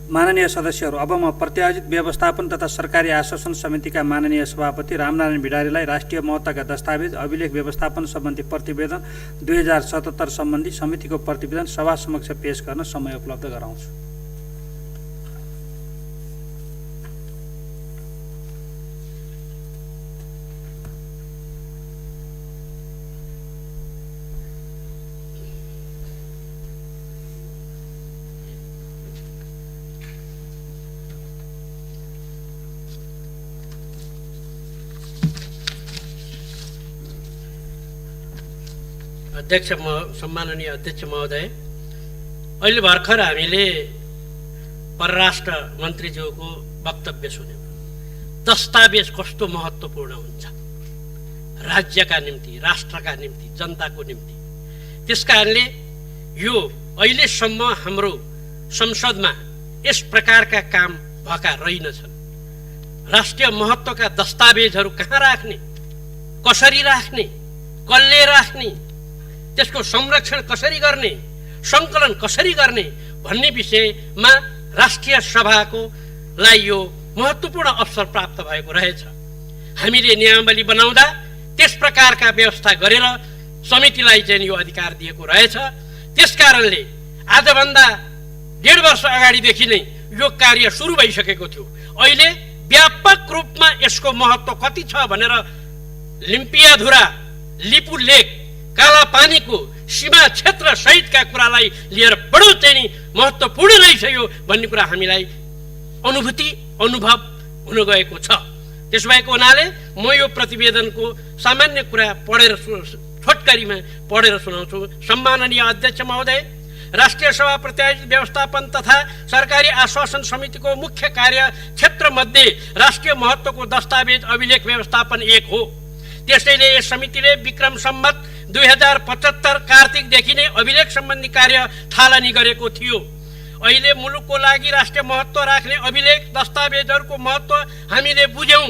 माननीय सदस्यहरू, अब म प्रत्यायोजित व्यवस्थापन तथा सरकारी आश्वासन समितिका माननीय सभापति रामनारायण भिडारीलाई राष्ट्रिय महत्त्वका दस्तावेज अभिलेख व्यवस्थापन सम्बन्धी प्रतिवेदन 2077 सम्बन्धी समितिको प्रतिवेदन सभा समक्ष पेश गर्न समय उपलब्ध गराउँछु। अध्यक्ष सम्माननीय अध्यक्ष महोदय, अहिले भर्खर हामीले परराष्ट्र मन्त्रीज्यूको वक्तव्य सुन्यौँ। दस्तावेज कस्तो महत्त्वपूर्ण हुन्छ राज्यका निम्ति, राष्ट्रका निम्ति, जनताको निम्ति। त्यसकारणले यो अहिलेसम्म हाम्रो संसदमा यस प्रकारका काम भएका रहेनछन्। राष्ट्रिय महत्त्वका दस्तावेजहरू कहाँ राख्ने, कसरी राख्ने, कसले राख्ने, त्यसको संरक्षण कसरी गर्ने, सङ्कलन कसरी गर्ने भन्ने विषयमा राष्ट्रिय सभाको लागि यो महत्त्वपूर्ण अवसर प्राप्त भएको रहेछ। हामीले नियमावली बनाउँदा त्यस प्रकारका व्यवस्था गरेर समितिलाई चाहिँ यो अधिकार दिएको रहेछ। त्यसकारणले आजभन्दा 1.5 वर्ष अगाडिदेखि नै यो कार्य सुरु भइसकेको थियो। अहिले व्यापक रूपमा यसको महत्त्व कति छ भनेर लिम्पियाधुरा, लिपु लेक, कालापानीको सीमा क्षेत्र सहितका कुरालाई लिएर बडो चाहिँ महत्त्वपूर्ण रहेछ यो भन्ने कुरा हामीलाई अनुभव हुन गएको छ। त्यसो भएको हुनाले म यो प्रतिवेदनको सामान्य कुरा पढेर छोटकरीमा पढेर सुनाउँछु। सम्माननीय अध्यक्ष महोदय, राष्ट्रिय सभा प्रत्यायोजित व्यवस्थापन तथा सरकारी आश्वासन समितिको मुख्य कार्य क्षेत्र मध्ये राष्ट्रिय महत्त्वको दस्तावेज अभिलेख व्यवस्थापन एक हो। त्यसैले यस समितिले विक्रम सम्मत 2075 कार्तिकदेखि नै अभिलेख सम्बन्धी कार्य थालनी गरेको थियो। अहिले मुलुकको लागि राष्ट्रिय महत्त्व राख्ने अभिलेख दस्तावेजहरूको महत्त्व हामीले बुझ्यौँ।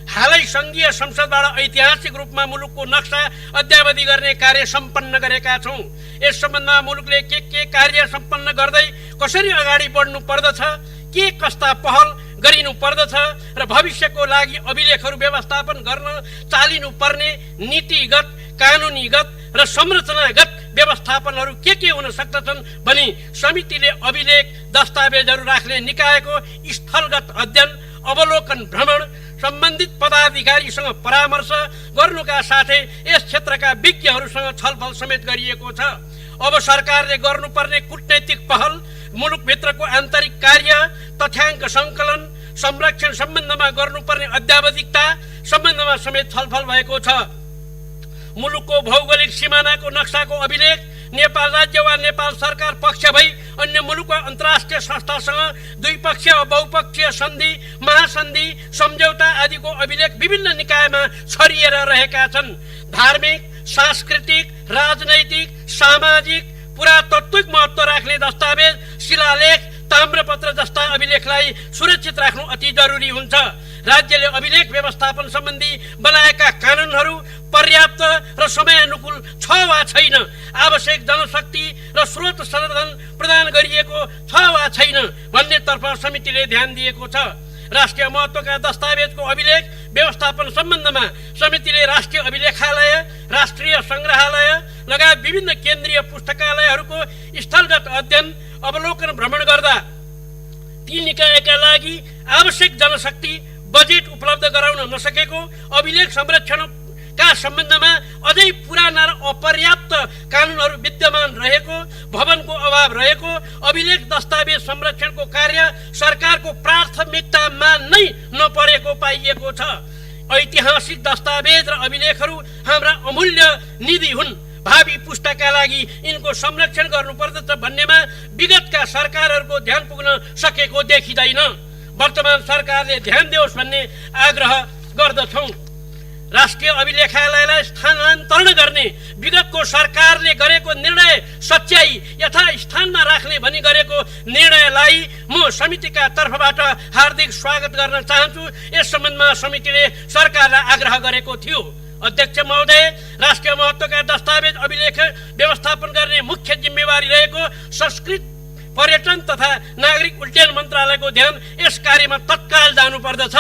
हालै सङ्घीय संसदबाट ऐतिहासिक रूपमा मुलुकको नक्सा अद्यावधि गर्ने कार्य सम्पन्न गरेका छौँ। यस सम्बन्धमा मुलुकले के कार्य सम्पन्न गर्दै कसरी अगाडि बढ्नु पर्दछ, के कस्ता पहल गरिनु पर्दछ र भविष्यको लागि अभिलेखहरू व्यवस्थापन गर्न चालिनु पर्ने नीतिगत, कानुनीगत र संरचनागत व्यवस्थापनहरू के हुन सक्दछन् भनी समितिले अभिलेख दस्तावेजहरू राख्ने निकायको स्थलगत अध्ययन, अवलोकन, भ्रमण, सम्बन्धित पदाधिकारीसँग परामर्श गर्नुका साथै यस क्षेत्रका विज्ञहरूसँग छलफल समेत गरिएको छ। अब सरकारले गर्नुपर्ने कूटनैतिक पहल, मुलुकभित्रको आन्तरिक कार्य, तथ्याङ्क सङ्कलन, संरक्षण सम्बन्धमा गर्नुपर्ने अद्यावधिकता सम्बन्धमा समेत छलफल भएको छ। मुलुकको भौगोलिक सिमानाको नक्साको अभिलेख नेपाल राज्य वा नेपाल सरकार पक्ष भई अन्य मुलुक वा अन्तर्राष्ट्रिय संस्थासँग द्विपक्षीय वा बहुपक्षीय सन्धि, महासन्धि, सम्झौता आदिको अभिलेख विभिन्न निकायमा छरिएर रहेका छन्। धार्मिक, सांस्कृतिक, राजनैतिक, सामाजिक, पुरातात्विक महत्त्व राख्ने दस्तावेज, शिलालेख, ताम्रपत्र जस्ता अभिलेखलाई सुरक्षित राख्नु अति जरुरी हुन्छ। राज्यले अभिलेख व्यवस्थापन सम्बन्धी बनाएका कानुनहरू पर्याप्त र समयानुकूल छ वा छैन, आवश्यक जनशक्ति र स्रोत संसाधन प्रदान गरिएको छ वा छैन भन्नेतर्फ समितिले ध्यान दिएको छ। राष्ट्रिय महत्त्वका दस्तावेजको अभिलेख व्यवस्थापन सम्बन्धमा समितिले राष्ट्रिय अभिलेखालय, राष्ट्रिय सङ्ग्रहालय लगायत विभिन्न केन्द्रीय पुस्तकालयहरूको स्थलगत अध्ययन अवलोकन भ्रमण गर्दा ती निकायका लागि आवश्यक जनशक्ति बजेट उपलब्ध गराउन नसकेको, अभिलेख संरक्षणका सम्बन्धमा अझै पुराना र अपर्याप्त कानुनहरू विद्यमान रहेको, भवनको अभाव रहेको, अभिलेख दस्तावेज संरक्षणको कार्य सरकारको प्राथमिकतामा नै नपरेको पाइएको छ। ऐतिहासिक दस्तावेज र अभिलेखहरू हाम्रा अमूल्य निधि हुन्। भावी पुस्ताका लागि यिनको संरक्षण गर्नुपर्दछ भन्नेमा विगतका सरकारहरूको ध्यान पुग्न सकेको देखिँदैन। वर्तमान सरकारले ध्यान दियोस् भन्ने आग्रह गर्दछौँ। राष्ट्रिय अभिलेखालयलाई स्थानान्तरण गर्ने विगतको सरकारले गरेको निर्णय सच्याई यथास्थानमा राख्ने भनी गरेको निर्णयलाई म समितिका तर्फबाट हार्दिक स्वागत गर्न चाहन्छु। यस सम्बन्धमा समितिले सरकारलाई आग्रह गरेको थियो। अध्यक्ष महोदय, राष्ट्रिय महत्त्वका दस्तावेज अभिलेख व्यवस्थापन गर्ने मुख्य जिम्मेवारी रहेको संस्कृति, पर्यटन तथा नागरिक उड्डयन मन्त्रालयको ध्यान यस कार्यमा तत्काल जानुपर्दछ।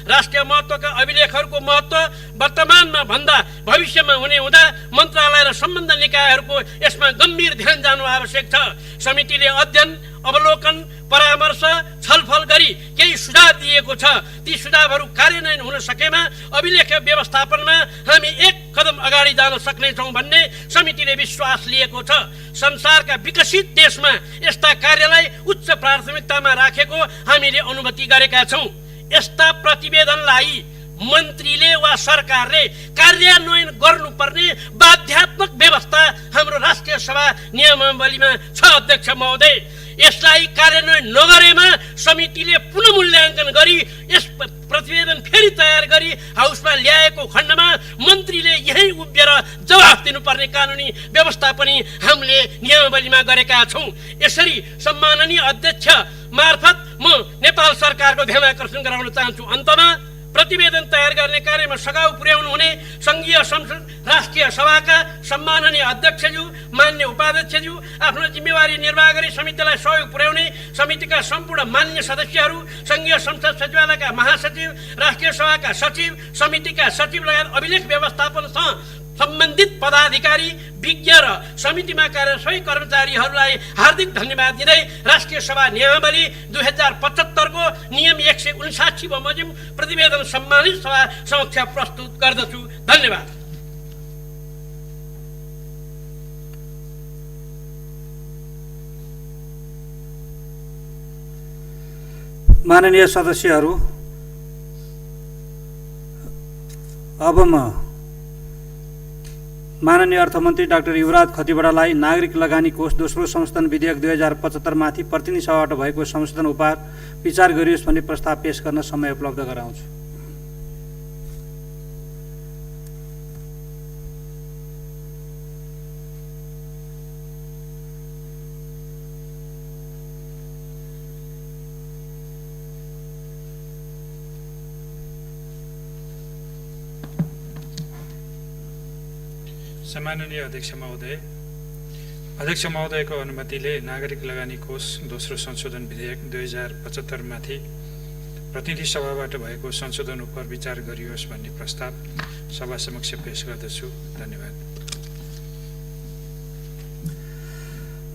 राष्ट्रिय महत्त्वका अभिलेखहरूको महत्त्व वर्तमानमा भन्दा भविष्यमा हुने हुँदा मन्त्रालय र सम्बन्ध निकायहरूको यसमा गम्भीर ध्यान जानु आवश्यक छ। समितिले अध्ययन, अवलोकन, परामर्श, छलफल गरी केही सुझाव दिएको छ। ती सुझावहरू कार्यान्वयन हुन सकेमा अभिलेख व्यवस्थापनमा हामी एक कदम अगाडि जान सक्नेछौँ भन्ने समितिले विश्वास लिएको छ। संसारका विकसित देशमा यस्ता कार्यलाई उच्च प्राथमिकतामा राखेको हामीले अनुभूति गरेका छौँ। यस्ता प्रतिवेदनलाई मन्त्रीले वा सरकारले कार्यान्वयन गर्नुपर्ने बाध्यात्मक व्यवस्था हाम्रो राष्ट्रिय सभा नियमावलीमा छ। अध्यक्ष महोदय, यसलाई कार्यान्वयन नगरेमा समितिले पुनः मूल्याङ्कन गरी यस प्रतिवेदन फेरि तयार गरी हाउसमा ल्याएको खण्डमा मन्त्रीले यही उभिएर जवाफ दिनुपर्ने कानुनी व्यवस्था पनि हामीले नियमावलीमा गरेका छौँ। यसरी सम्माननीय अध्यक्ष मार्फत म नेपाल सरकारको ध्यान आकर्षण गराउन चाहन्छु। अन्तमा प्रतिवेदन तयार गर्ने कार्यमा सघाउ पुर्याउनु हुने सङ्घीय संसद राष्ट्रिय सभाका सम्माननीय अध्यक्षज्यू, मान्य उपाध्यक्षज्यू, आफ्नो जिम्मेवारी निर्वाह गरी समितिलाई सहयोग पुर्याउने समितिका सम्पूर्ण मान्य सदस्यहरू, सङ्घीय संसद सचिवालयका महासचिव, राष्ट्रिय सभाका सचिव, समितिका सचिव लगायत अभिलेख व्यवस्थापनसँग सम्बन्धित पदाधिकारी, विज्ञ र समितिमा कार्यरत सबै कर्मचारीहरूलाई हार्दिक धन्यवाद दिँदै राष्ट्रिय सभा नियमावली 2075 को नियम 159 बमोजिम प्रतिवेदन सम्मानित सभा समक्ष प्रस्तुत गर्दछु। धन्यवाद। माननीय सदस्यहरू, अब म माननीय अर्थमन्त्री डाक्टर युवराज खतिवड़ालाई नागरिक लगानी कोष दोस्रो संशोधन विधेयक 2075 माथि प्रतिनिधि सभाबाट भएको संशोधन उपार विचार गरियोस् भन्ने प्रस्ताव पेश गर्न समय उपलब्ध गराउँछु। सम्माननीय अध्यक्ष महोदयको अनुमतिले नागरिक लगानी कोष दोस्रो संशोधन विधेयक 2075 माथि प्रतिनिधि सभाबाट भएको संशोधन उप विचार गरियोस् भन्ने प्रस्ताव सभा समक्ष पेश गर्दछु। धन्यवाद।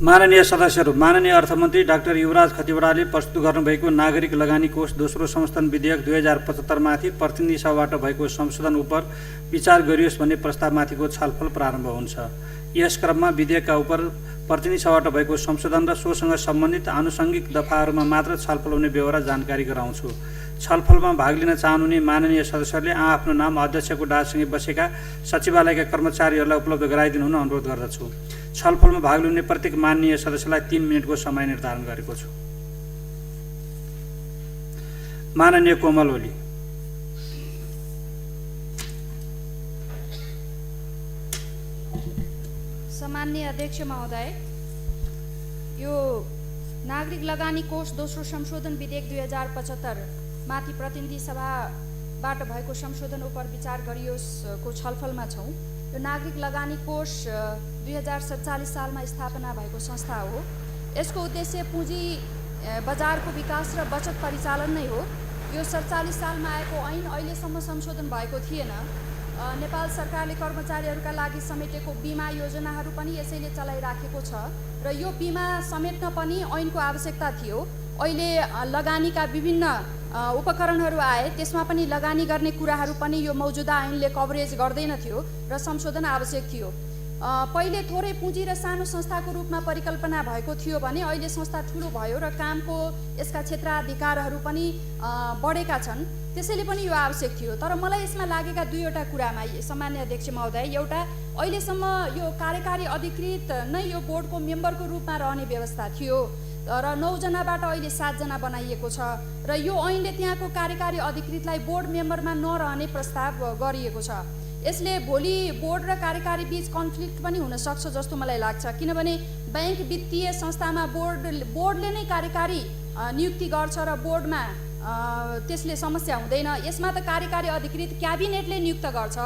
माननीय सदस्यहरू, माननीय अर्थमन्त्री डाक्टर युवराज खतिवड़ाले प्रस्तुत गर्नुभएको नागरिक लगानी कोष दोस्रो संशोधन विधेयक 2075 माथि प्रतिनिधि सभाबाट भएको संशोधन उप विचार गरियोस् भन्ने प्रस्तावमाथिको छलफल प्रारम्भ हुन्छ। यस क्रममा विधेयकका उप प्रतिनिधि सभाबाट भएको संशोधन र सोसँग सम्बन्धित आनुषङ्गिक दफाहरूमा मात्र छलफल हुने बेहोरा जानकारी गराउँछु। छलफलमा भाग लिन चाहनुहुने माननीय सदस्यहरूले आफ्नो नाम अध्यक्षको डाँडासँगै बसेका सचिवालयका कर्मचारीहरूलाई उपलब्ध गराइदिनु हुन अनुरोध गर्दछु। छलफलमा भाग लिने प्रत्येक माननीय सदस्यलाई 3 मिनेटको समय निर्धारण गरेको छु। माननीय कोमल ओली। सम्माननीय अध्यक्ष महोदय, यो नागरिक लगानी कोष दोस्रो संशोधन विधेयक 2075 माथि प्रतिनिधि सभाबाट भएको संशोधन उप विचार गरियोस् को छलफलमा छौँ। यो नागरिक लगानी कोष 2047 सालमा स्थापना भएको संस्था हो। यसको उद्देश्य पुँजी बजारको विकास र बचत परिचालन नै हो। यो 47 सालमा आएको ऐन अहिलेसम्म संशोधन भएको थिएन। नेपाल सरकारले कर्मचारीहरूका लागि समेटेको बिमा योजनाहरू पनि यसैले चलाइराखेको छ र यो बिमा समेट्न पनि ऐनको आवश्यकता थियो। अहिले लगानीका विभिन्न उपकरणहरू आए, त्यसमा पनि लगानी गर्ने कुराहरू पनि यो मौजुदा ऐनले कभरेज गर्दैन थियो र संशोधन आवश्यक थियो। पहिले थोरै पुँजी र सानो संस्थाको रूपमा परिकल्पना भएको थियो भने अहिले संस्था ठुलो भयो र कामको यसका क्षेत्राधिकारहरू पनि बढेका छन्, त्यसैले पनि यो आवश्यक थियो। तर मलाई यसमा लागेका दुईवटा कुरामा सामान्य अध्यक्ष महोदय, एउटा अहिलेसम्म यो कार्यकारी अधिकृत नै यो बोर्डको मेम्बरको रूपमा रहने व्यवस्था थियो र 9 जनाबाट अहिले 7 जना बनाइएको छ र यो ऐनले त्यहाँको कार्यकारी अधिकृतलाई बोर्ड मेम्बरमा नरहने प्रस्ताव गरिएको छ। यसले भोलि बोर्ड र कार्यकारी बीच कन्फ्लिक्ट पनि हुन सक्छ जस्तो मलाई लाग्छ, किनभने बैंक वित्तीय संस्थामा बोर्डले नै कार्यकारी नियुक्ति गर्छ र बोर्डमा त्यसले समस्या हुँदैन। यसमा त कार्यकारी अधिकृत क्याबिनेटले नियुक्त गर्छ।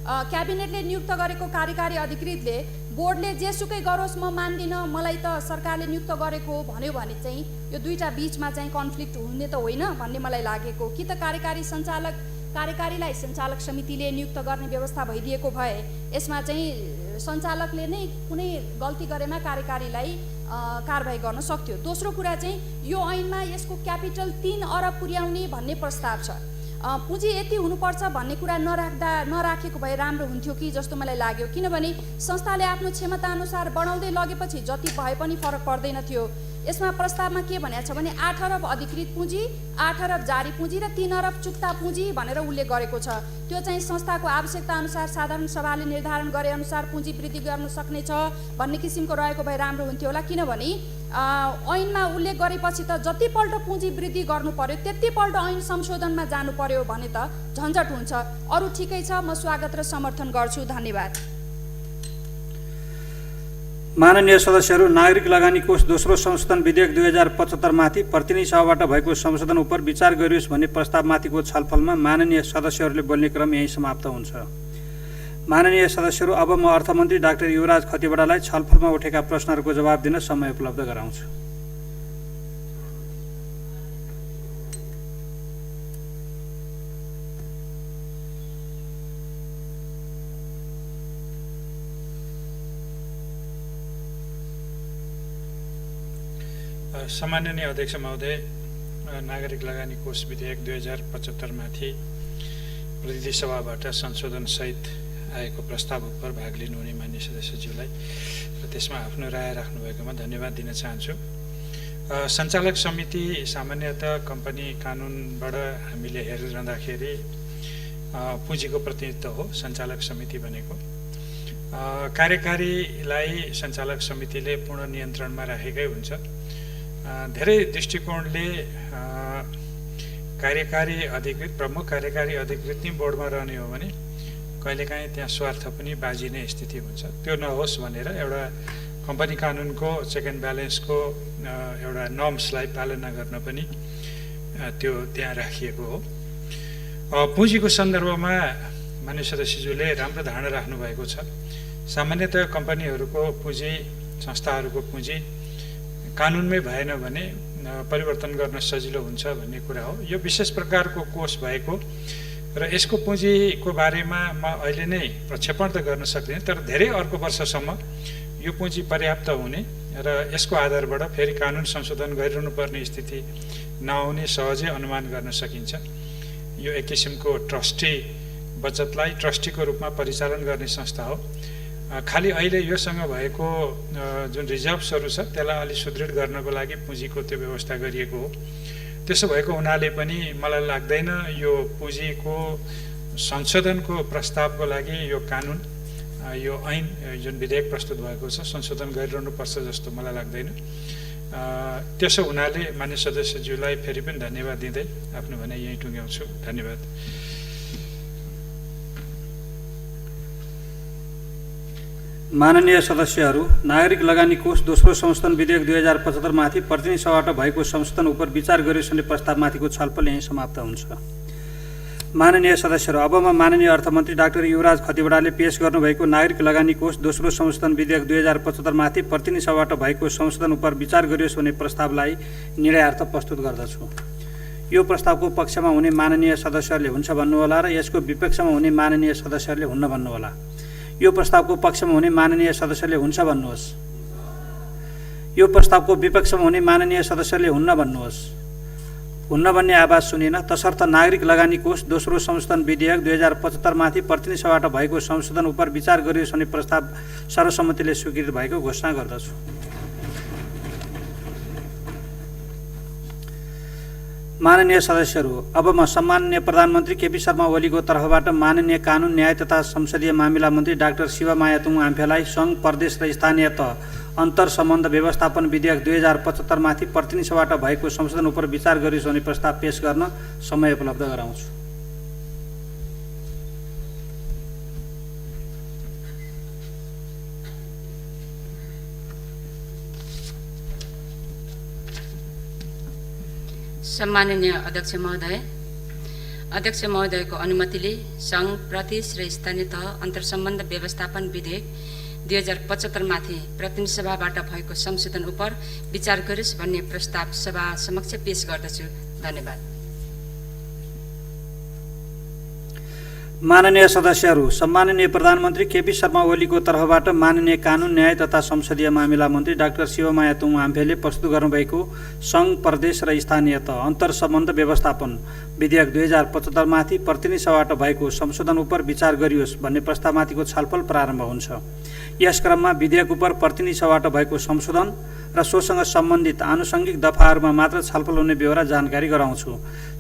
क्याबिनेटले नियुक्त गरेको कार्यकारी अधिकृतले बोर्डले जेसुकै गरोस् म मान्दिनँ, मलाई त सरकारले नियुक्त गरेको हो भन्यो भने चाहिँ यो दुईटा बीचमा चाहिँ कन्फ्लिक्ट हुने त होइन भन्ने मलाई लागेको। कि त कार्यकारीलाई सञ्चालक समितिले नियुक्त गर्ने व्यवस्था भइदिएको भए यसमा चाहिँ सञ्चालकले नै कुनै गल्ती गरेमा कार्यकारीलाई कारबाही गर्न सक्थ्यो। दोस्रो कुरा चाहिँ यो ऐनमा यसको क्यापिटल 3 अरब पुर्याउने भन्ने प्रस्ताव छ। पुँजी यति हुनुपर्छ भन्ने कुरा नराखेको भए राम्रो हुन्थ्यो कि जस्तो मलाई लाग्यो, किनभने संस्थाले आफ्नो क्षमता अनुसार बढाउँदै लगेपछि जति भए पनि फरक पर्दैन थियो। यसमा प्रस्तावमा के भनेको छ भने 8 अरब अधिकृत पुँजी, 8 अरब जारी पुँजी र 3 अरब चुक्ता पुँजी भनेर उल्लेख गरेको छ। त्यो चाहिँ संस्थाको आवश्यकता अनुसार साधारण सभाले निर्धारण गरे अनुसार पुँजी वृद्धि गर्न सक्नेछ भन्ने किसिमको रहेको भए राम्रो हुन्थ्यो होला, किनभने ऐनमा उल्लेख गरेपछि त जतिपल्ट पुँजी वृद्धि गर्नु पर्यो त्यतिपल्ट ऐन संशोधनमा जानु पर्यो भने त झन्झट हुन्छ। अरू ठिकै छ, म स्वागत र समर्थन गर्छु। धन्यवाद। माननीय सदस्यहरू, नागरिक लगानी कोष दोस्रो संशोधन विधेयक 2075 माथि प्रतिनिधि सभाबाट भएको संशोधन उप विचार गरियोस् भन्ने प्रस्तावमाथिको छलफलमा माननीय सदस्यहरूले बोल्ने क्रम यही समाप्त हुन्छ। माननीय सदस्यहरू, अब म अर्थमन्त्री डाक्टर युवराज खतिवडालाई छलफलमा उठेका प्रश्नहरूको जवाब दिन समय उपलब्ध गराउँछु। सम्माननीय अध्यक्ष महोदय, नागरिक लगानी कोष विधेयक 2075 माथि प्रतिनिधि सभाबाट संशोधन सहित आएको प्रस्ताव उप भाग लिनुहुने मान्य सदस्यज्यूलाई र त्यसमा आफ्नो राय राख्नुभएकोमा धन्यवाद दिन चाहन्छु। सञ्चालक समिति सामान्यतः कम्पनी कानुनबाट हामीले हेरिरहँदाखेरि पुँजीको प्रतिनिधित्व हो सञ्चालक समिति भनेको। कार्यकारीलाई सञ्चालक समितिले पूर्ण नियन्त्रणमा राखेकै हुन्छ। धेरै दृष्टिकोणले कार्यकारी अधिकृत, प्रमुख कार्यकारी अधिकृत नै बोर्डमा रहने हो भने कहिलेकाहीँ त्यहाँ स्वार्थ पनि बाजिने स्थिति हुन्छ। त्यो नहोस् भनेर एउटा कम्पनी कानुनको चेक एन्ड ब्यालेन्सको एउटा नर्म्सलाई पालना गर्न पनि त्यो त्यहाँ राखिएको हो। पुँजीको सन्दर्भमा मान्य सदस्यज्यूले राम्रो धारणा राख्नुभएको छ। सामान्यतः कम्पनीहरूको पुँजी, संस्थाहरूको पुँजी कानुनमै भएन भने परिवर्तन गर्न सजिलो हुन्छ भन्ने कुरा हो। यो विशेष प्रकारको कोष भएको र यसको पुँजीको बारेमा म अहिले नै प्रक्षेपण त गर्न सक्दिनँ, तर धेरै अर्को वर्षसम्म यो पुँजी पर्याप्त हुने र यसको आधारबाट फेरि कानुन संशोधन गरिरहनु पर्ने स्थिति नआउने सहजै अनुमान गर्न सकिन्छ। यो एक किसिमको ट्रस्टी बचतलाई ट्रस्टीको रूपमा परिचालन गर्ने संस्था हो। खालि अहिले योसँग भएको जुन रिजर्भ्सहरू छ त्यसलाई अलि सुदृढ गर्नको लागि पुँजीको त्यो व्यवस्था गरिएको हो। त्यसो भएको हुनाले पनि मलाई लाग्दैन यो पुँजीको संशोधनको प्रस्तावको लागि यो कानुन, यो ऐन जुन विधेयक प्रस्तुत भएको छ संशोधन गरिरहनुपर्छ जस्तो मलाई लाग्दैन। त्यसो हुनाले मान्य सदस्यज्यूलाई फेरि पनि धन्यवाद दिँदै आफ्नो भनाइ यहीँ टुङ्ग्याउँछु। धन्यवाद। माननीय सदस्यहरू, नागरिक लगानी कोष दोस्रो संशोधन विधेयक 2075 माथि प्रतिनिधि सभाबाट भएको संशोधन उप विचार गरियोस् भन्ने प्रस्तावमाथिको छलफल यहीँ समाप्त हुन्छ। माननीय सदस्यहरू, अब म माननीय अर्थमन्त्री डाक्टर युवराज खतिवडाले पेश गर्नुभएको नागरिक लगानी कोष दोस्रो संशोधन विधेयक 2075 माथि प्रतिनिधि सभाबाट भएको संशोधन उप विचार गरियोस् भन्ने प्रस्तावलाई निर्णयार्थ प्रस्तुत गर्दछु। यो प्रस्तावको पक्षमा हुने माननीय सदस्यहरूले हुन्छ भन्नुहोला र यसको विपक्षमा हुने माननीय सदस्यहरूले हुन्न भन्नुहोला। यो प्रस्तावको पक्षमा हुने माननीय सदस्यले हुन्छ भन्नुहोस्। यो प्रस्तावको विपक्षमा हुने माननीय सदस्यले हुन्न भन्नुहोस्। हुन्न भन्ने आवाज सुनिन, तसर्थ नागरिक लगानी कोष दोस्रो संशोधन विधेयक 2075 माथि प्रतिनिधि सभाबाट भएको संशोधन उप विचार गरियोस् भन्ने प्रस्ताव सर्वसम्मतिले स्वीकृत भएको घोषणा गर्दछु। माननीय सदस्यहरू, अब म सम्माननीय प्रधानमन्त्री केपी शर्मा ओलीको तर्फबाट माननीय कानुन न्याय तथा संसदीय मामिला मन्त्री डाक्टर शिवमाया तुङ आम्फेलाई सङ्घ प्रदेश र स्थानीय तह अन्तर सम्बन्ध व्यवस्थापन विधेयक 2075 माथि प्रतिनिधि सभाबाट भएको संशोधन उप विचार गरियोस् भन्ने प्रस्ताव पेश गर्न समय उपलब्ध गराउँछु। सम्माननीय अध्यक्ष महोदयको अनुमतिले सङ्घ प्रदेश र स्थानीय तह अन्तर्सम्बन्ध व्यवस्थापन विधेयक 2075 माथि प्रतिनिधि सभाबाट भएको संशोधन उप विचार गरियोस् भन्ने प्रस्ताव सभा समक्ष पेश गर्दछु। धन्यवाद। माननीय सदस्यहरू, सम्माननीय प्रधानमन्त्री केपी शर्मा ओलीको तर्फबाट माननीय कानुन न्याय तथा संसदीय मामिला मन्त्री डाक्टर शिवमाया तुङ आम्फेले प्रस्तुत गर्नुभएको सङ्घ प्रदेश र स्थानीय तह अन्तर सम्बन्ध व्यवस्थापन विधेयक 2075 माथि प्रतिनिधि सभाबाट भएको संशोधन उप विचार गरियोस् भन्ने प्रस्तावमाथिको छलफल प्रारम्भ हुन्छ। यस क्रममा विधेयक उप प्रतिनिधि सभाबाट भएको संशोधन र सोसँग सम्बन्धित आनुषङ्गिक दफाहरूमा मात्र छलफल हुने बेहोरा जानकारी गराउँछु।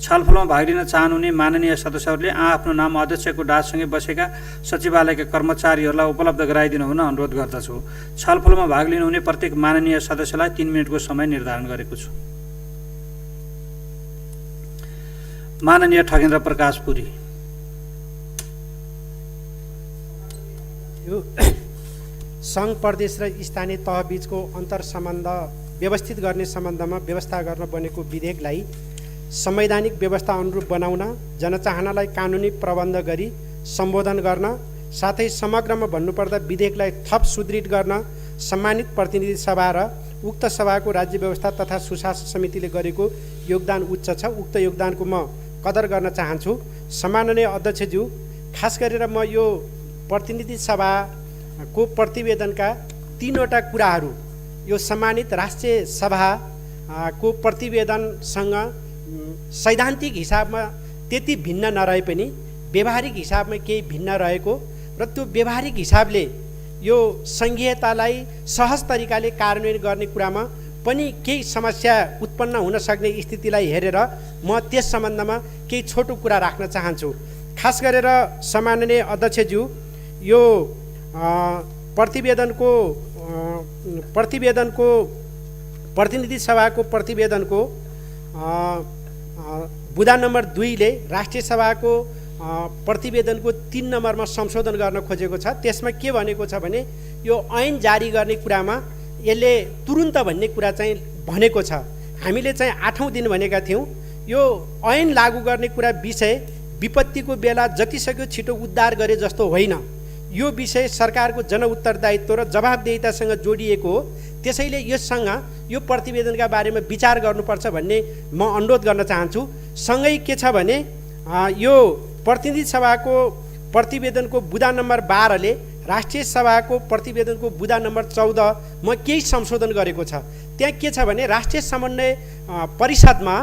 छलफलमा भाग लिन चाहनुहुने माननीय सदस्यहरूले आफ्नो नाम अध्यक्षको डाँचसँगै बसेका सचिवालयका कर्मचारीहरूलाई उपलब्ध गराइदिनु हुन अनुरोध गर्दछु। छलफलमा भाग लिनुहुने प्रत्येक माननीय सदस्यलाई 3 मिनटको समय निर्धारण गरेको छु। माननीय ठगेन्द्र प्रकाश पुरी। सङ्घ प्रदेश र स्थानीय तह बीचको अन्तर सम्बन्ध व्यवस्थित गर्ने सम्बन्धमा व्यवस्था गर्न बनेको विधेयकलाई संवैधानिक व्यवस्था अनुरूप बनाउन, जनचाहनालाई कानुनी प्रबन्ध गरी सम्बोधन गर्न, साथै समग्रमा भन्नुपर्दा विधेयकलाई थप सुदृढ गर्न सम्मानित प्रतिनिधि सभा र उक्त सभाको राज्य व्यवस्था तथा सुशासन समितिले गरेको योगदान उच्च छ। उक्त योगदानको म कदर गर्न चाहन्छु। सम्माननीय अध्यक्षज्यू, खास गरेर म यो प्रतिनिधि सभाको प्रतिवेदनका 3वटा कुराहरू यो सम्मानित राष्ट्रिय सभाको प्रतिवेदनसँग सैद्धान्तिक हिसाबमा त्यति भिन्न नरहे पनि व्यवहारिक हिसाबमा केही भिन्न रहेको र त्यो व्यवहारिक हिसाबले यो सङ्घीयतालाई सहज तरिकाले कार्यान्वयन गर्ने कुरामा पनि केही समस्या उत्पन्न हुन सक्ने स्थितिलाई हेरेर म त्यस सम्बन्धमा केही छोटो कुरा राख्न चाहन्छु। खास गरेर सम्माननीय अध्यक्षज्यू, यो प्रतिवेदनको प्रतिनिधि सभाको प्रतिवेदनको बुँदा नम्बर 2 ले राष्ट्रिय सभाको प्रतिवेदनको 3 नम्बरमा संशोधन गर्न खोजेको छ। त्यसमा के भनेको छ भने यो ऐन जारी गर्ने कुरामा यसले तुरुन्त भन्ने कुरा चाहिँ भनेको छ। हामीले चाहिँ 8औं दिन भनेका थियौँ। यो ऐन लागू गर्ने कुरा विषय विपत्तिको बेला जतिसक्यो छिटो उद्धार गरे जस्तो होइन। यो विषय सरकारको जनउत्तरदायित्व र जवाबदेहितासँग जोडिएको हो। त्यसैले यससँग यो प्रतिवेदनका बारेमा विचार गर्नुपर्छ भन्ने म अनुरोध गर्न चाहन्छु। सँगै के छ भने यो प्रतिनिधि सभाको प्रतिवेदनको बुँदा नम्बर 12 ले राष्ट्रिय सभाको प्रतिवेदनको बुँदा नम्बर 14 म केही संशोधन गरेको छ। त्यहाँ के छ भने राष्ट्रिय समन्वय परिषदमा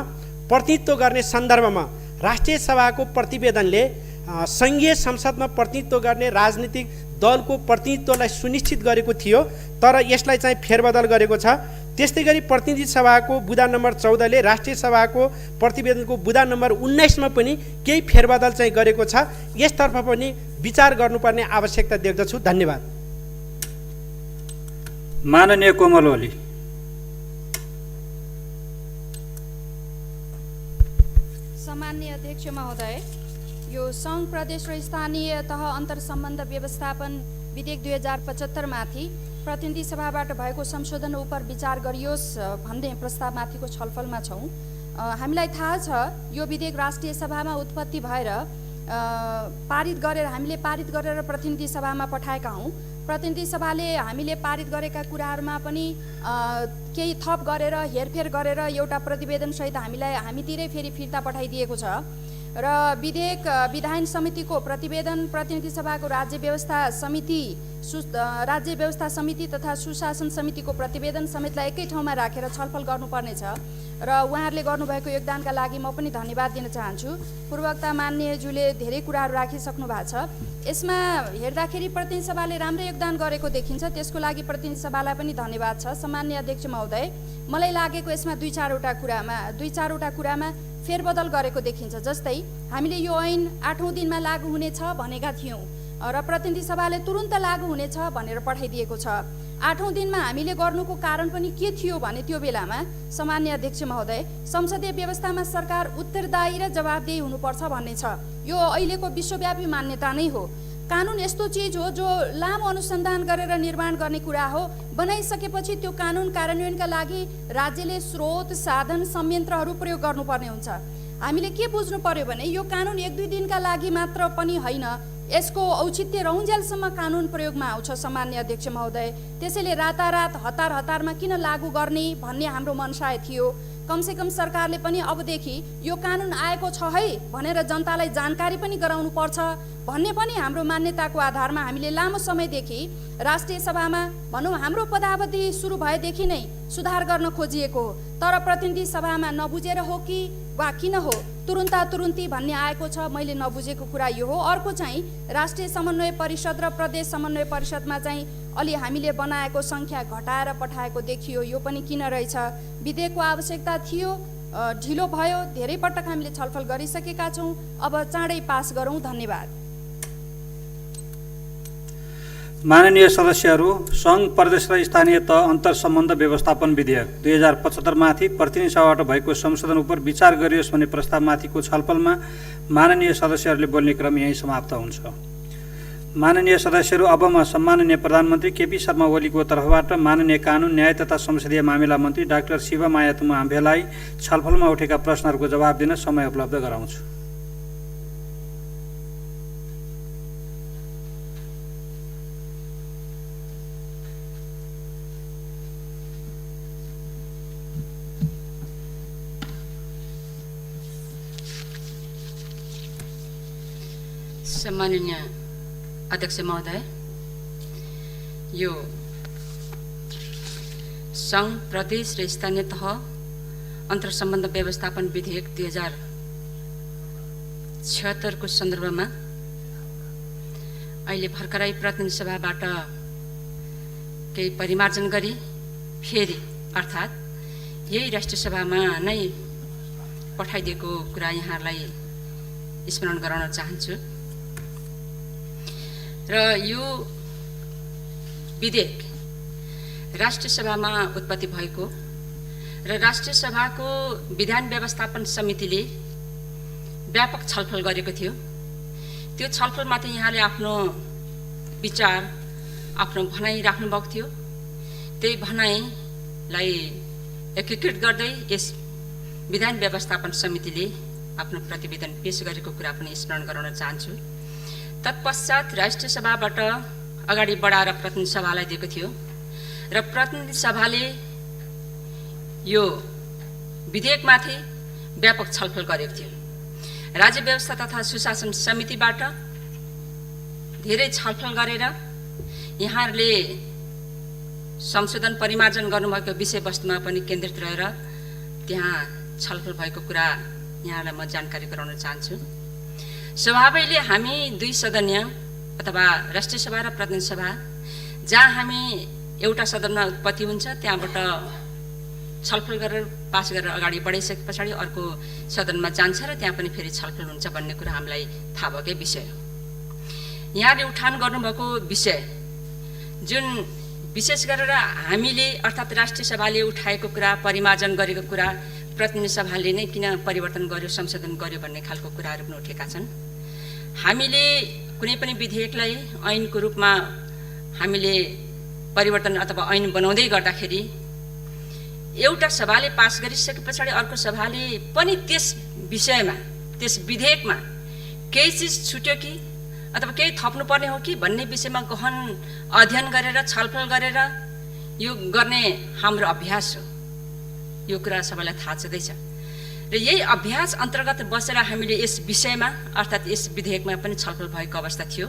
प्रतिनिधित्व गर्ने सन्दर्भमा राष्ट्रिय सभाको प्रतिवेदनले सङ्घीय संसदमा प्रतिनिधित्व गर्ने राजनीतिक दलको प्रतिनिधित्वलाई सुनिश्चित गरेको थियो, तर यसलाई चाहिँ फेरबदल गरेको छ। त्यस्तै गरी प्रतिनिधि सभाको बुँदा नम्बर 14 ले राष्ट्रिय सभाको प्रतिवेदनको बुँदा नम्बर 19 मा पनि केही फेरबदल चाहिँ गरेको छ। यसतर्फ पनि विचार गर्नुपर्ने आवश्यकता देख्दछु। धन्यवाद। माननीय कोमल ओली। सम्माननीय अध्यक्ष महोदय, यो सङ्घ प्रदेश र स्थानीय तह अन्तर्सम्बन्ध व्यवस्थापन विधेयक 2075 माथि प्रतिनिधि सभाबाट भएको संशोधन उप विचार गरियोस् भन्ने प्रस्तावमाथिको छलफलमा छौँ। हामीलाई थाहा छ यो विधेयक राष्ट्रिय सभामा उत्पत्ति भएर हामीले पारित गरेर प्रतिनिधि सभामा पठाएका हौँ। प्रतिनिधि सभाले हामीले पारित गरेका कुराहरूमा पनि केही थप गरेर हेरफेर गरेर एउटा प्रतिवेदनसहित हामीतिरै फेरि फिर्ता पठाइदिएको छ र विधेयक विधायन समितिको प्रतिवेदन प्रतिनिधि सभाको राज्य व्यवस्था समिति तथा सुशासन समितिको प्रतिवेदन समेतलाई एकै ठाउँमा राखेर छलफल गर्नुपर्नेछ र उहाँहरूले गर्नुभएको योगदानका लागि म पनि धन्यवाद दिन चाहन्छु। पूर्ववक्ता माननीयज्यूले धेरै कुराहरू राखिसक्नु भएको छ। यसमा हेर्दाखेरि प्रतिनिधि सभाले राम्रो योगदान गरेको देखिन्छ, त्यसको लागि प्रतिनिधि सभालाई पनि धन्यवाद छ। सम्माननीय अध्यक्ष महोदय, मलाई लागेको यसमा दुई चारवटा कुरामा फेरबदल गरेको देखिन्छ। जस्तै हामीले यो ऐन 8औं दिनमा लागू हुनेछ भनेका थियौँ र प्रतिनिधि सभाले तुरुन्त लागू हुनेछ भनेर पठाइदिएको छ। 8औं दिनमा हामीले गर्नुको कारण पनि के थियो भने त्यो बेलामा सम्माननीय अध्यक्ष महोदय, संसदीय व्यवस्थामा सरकार उत्तरदायी र जवाबदेही हुनुपर्छ भन्ने छ। यो अहिलेको विश्वव्यापी मान्यता नै हो। कानुन यस्तो चिज हो जो लामो अनुसन्धान गरेर निर्माण गर्ने कुरा हो। बनाइसकेपछि त्यो कानुन कार्यान्वयनका लागि राज्यले स्रोत, साधन, संयन्त्रहरू प्रयोग गर्नुपर्ने हुन्छ। हामीले के बुझ्नु पर्यो भने यो कानुन 1-2 दिनका लागि मात्र पनि होइन, यसको औचित्य रहन्जेलसम्म कानुन प्रयोगमा आउँछ सम्माननीय अध्यक्ष महोदय। त्यसैले रातारात हतारमा किन लागू गर्ने भन्ने हाम्रो मनसाय थियो। कमसेकम सरकारले पनि अबदेखि यो कानुन आएको छ है भनेर जनतालाई जानकारी पनि गराउनु पर्छ भन्ने पनि हाम्रो मान्यताको आधारमा हामीले लामो समयदेखि राष्ट्रिय सभामा भनौँ हाम्रो पदावधि सुरु भएदेखि नै सुधार गर्न खोजिएको हो। तर प्रतिनिधि सभामा नबुझेर हो कि वा किन हो तुरुन्ती भन्ने आएको छ। मैले नबुझेको कुरा यो हो। अर्को चाहिँ राष्ट्रिय समन्वय परिषद र प्रदेश समन्वय परिषदमा चाहिँ अलि हामीले बनाएको सङ्ख्या घटाएर पठाएको देखियो। यो पनि किन रहेछ? विधेयकको आवश्यकता थियो, ढिलो भयो। धेरै पटक हामीले छलफल गरिसकेका छौँ, अब चाँडै पास गरौँ। धन्यवाद। माननीय सदस्यहरू, सङ्घ, प्रदेश र स्थानीय तह अन्तर्सम्बन्ध व्यवस्थापन विधेयक 2075 माथि प्रतिनिधि सभाबाट भएको संशोधन उप विचार गरियोस् भन्ने प्रस्तावमाथिको छलफलमा माननीय सदस्यहरूले बोल्ने क्रम यहीँ समाप्त हुन्छ। माननीय सदस्यहरू, अब म सम्माननीय प्रधानमन्त्री केपी शर्मा ओलीको तर्फबाट माननीय कानुन, न्याय तथा संसदीय मामिला मन्त्री डाक्टर शिवमाया तुमा आम्भेलाई छलफलमा उठेका प्रश्नहरूको जवाब दिन समय उपलब्ध गराउँछु। सम्माननीय अध्यक्ष महोदय, यो सङ्घ, प्रदेश र स्थानीय तह अन्तर्सम्बन्ध व्यवस्थापन विधेयक 2076 को सन्दर्भमा अहिले भर्खरै प्रतिनिधि सभाबाट केही परिमार्जन गरी फेरि अर्थात् यही राष्ट्रिय सभामा नै पठाइदिएको कुरा यहाँहरूलाई स्मरण गराउन चाहन्छु। र यो विधेयक राष्ट्रिय सभामा उत्पत्ति भएको र राष्ट्रिय सभाको विधान व्यवस्थापन समितिले व्यापक छलफल गरेको थियो। त्यो छलफलमाथि यहाँले आफ्नो विचार, आफ्नो भनाइ राख्नुभएको थियो। त्यही भनाइलाई एकीकृत गर्दै यस विधान व्यवस्थापन समितिले आफ्नो प्रतिवेदन पेश गरेको कुरा पनि स्मरण गराउन चाहन्छु। तत्पश्चात राष्ट्रिय सभाबाट अगाडि बढाएर प्रतिनिधि सभालाई दिएको थियो र प्रतिनिधि सभाले यो विधेयकमाथि व्यापक छलफल गरेको थियो। राज्य व्यवस्था तथा सुशासन समितिबाट धेरै छलफल गरेर यहाँहरूले संशोधन परिमार्जन गर्नुभएको विषयवस्तुमा पनि केन्द्रित रहेर त्यहाँ छलफल भएको कुरा यहाँलाई म जानकारी गराउन चाहन्छु। स्वभावैले हामी दुई सदनीय अथवा राष्ट्रिय सभा र प्रतिनिधि सभा जहाँ हामी एउटा सदनमा उत्पत्ति हुन्छ त्यहाँबाट छलफल गरेर पास गरेर अगाडि बढाइसके पछाडि अर्को सदनमा जान्छ र त्यहाँ पनि फेरि छलफल हुन्छ भन्ने कुरा हामीलाई थाहा भएकै विषय हो। यहाँले उठान गर्नुभएको विषय जुन विशेष गरेर हामीले अर्थात् राष्ट्रिय सभाले उठाएको कुरा, परिमार्जन गरेको कुरा प्रतिनिधि सभाले नै किन परिवर्तन गर्यो, संशोधन गर्यो भन्ने खालको कुराहरू पनि उठेका छन्। हामीले कुनै पनि विधेयकलाई ऐनको रूपमा हामीले परिवर्तन अथवा ऐन बनाउँदै गर्दाखेरि एउटा सभाले पास गरिसके पछाडि अर्को सभाले पनि त्यस विषयमा, त्यस विधेयकमा केही चिज छुट्यो कि अथवा केही थप्नुपर्ने हो कि भन्ने विषयमा गहन अध्ययन गरेर छलफल गरेर यो गर्ने हाम्रो अभ्यास हो। यो कुरा सबैलाई थाहा छँदैछ र यही अभ्यास अन्तर्गत बसेर हामीले यस विषयमा अर्थात् यस विधेयकमा पनि छलफल भएको अवस्था थियो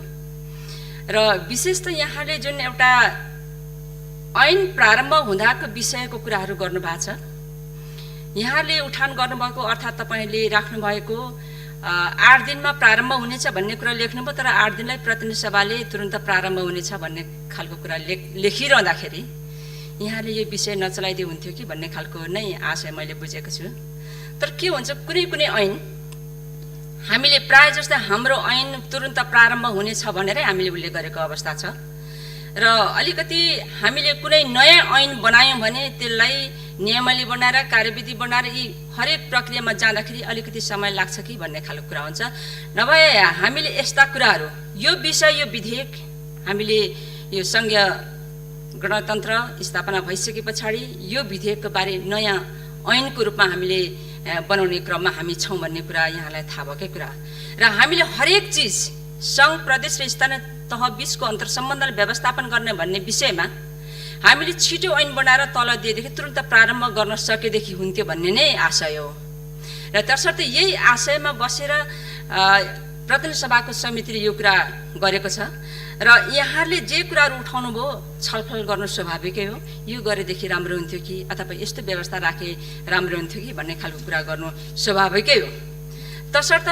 र विशेष त यहाँले जुन एउटा ऐन प्रारम्भ हुँदाको विषयको कुराहरू गर्नुभएको छ, यहाँले उठान गर्नुभएको अर्थात् तपाईँले राख्नुभएको 8 दिनमा प्रारम्भ हुनेछ भन्ने कुरा लेख्नुभयो, तर 8 दिनलाई प्रतिनिधि सभाले तुरन्त प्रारम्भ हुनेछ भन्ने खालको कुरा लेखिरहँदाखेरि यहाँले यो विषय नचलाइदिए हुन्थ्यो कि भन्ने खालको नै आशय मैले बुझेको छु। तर के हुन्छ, कुनै कुनै ऐन हामीले प्राय जस्तै हाम्रो ऐन तुरन्त प्रारम्भ हुनेछ भनेरै हामीले उल्लेख गरेको अवस्था छ र अलिकति हामीले कुनै नयाँ ऐन बनायौँ भने त्यसलाई नियमावली बनाएर कार्यविधि बनाएर यी हरेक प्रक्रियामा जाँदाखेरि अलिकति समय लाग्छ कि भन्ने खालको कुरा हुन्छ। नभए हामीले यस्ता कुराहरू यो विषय यो विधेयक हामीले यो सङ्घीय गणतन्त्र स्थापना भइसके पछाडि यो विधेयकको बारे नयाँ ऐनको रूपमा हामीले बनाउने क्रममा हामी छौँ भन्ने कुरा यहाँलाई थाहा भएकै कुरा र हामीले हरेक चिज सङ्घ प्रदेश र स्थानीय तह बीचको अन्तर्सम्बन्धलाई व्यवस्थापन गर्ने भन्ने विषयमा हामीले छिटो ऐन बनाएर तल दिएदेखि तुरन्त प्रारम्भ गर्न सकेदेखि हुन्थ्यो भन्ने नै आशय हो र तसर्थ यही आशयमा बसेर प्रतिनिधि सभाको समितिले यो कुरा गरेको छ र यहाँले जे कुराहरू उठाउनु भयो छलफल गर्नु स्वाभाविकै हो। यो गरेदेखि राम्रो हुन्थ्यो कि अथवा यस्तो व्यवस्था राखे राम्रो हुन्थ्यो कि भन्ने खालको कुरा गर्नु स्वाभाविकै हो। तसर्थ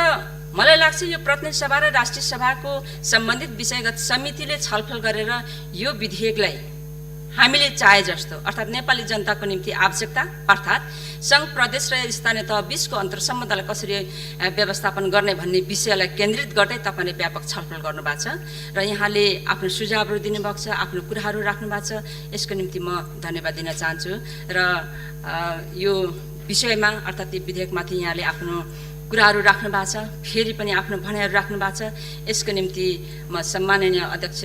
मलाई लाग्छ यो प्रतिनिधि सभा र राष्ट्रिय सभाको सम्बन्धित विषयगत समितिले छलफल गरेर यो विधेयकलाई हामीले चाहे जस्तो अर्थात् नेपाली जनताको निम्ति आवश्यकता अर्थात् सङ्घ प्रदेश र स्थानीय तह बीचको अन्तर्सम्बन्धलाई कसरी व्यवस्थापन गर्ने भन्ने विषयलाई केन्द्रित गर्दै तपाईँले व्यापक छलफल गर्नुभएको छ र यहाँले आफ्नो सुझावहरू दिनुभएको छ, आफ्नो कुराहरू राख्नु भएको छ। यसको निम्ति म धन्यवाद दिन चाहन्छु र यो विषयमा अर्थात् यो विधेयकमाथि यहाँले आफ्नो कुराहरू राख्नु भएको छ, फेरि पनि आफ्नो भनाइहरू राख्नु भएको छ। यसको निम्ति म सम्माननीय अध्यक्ष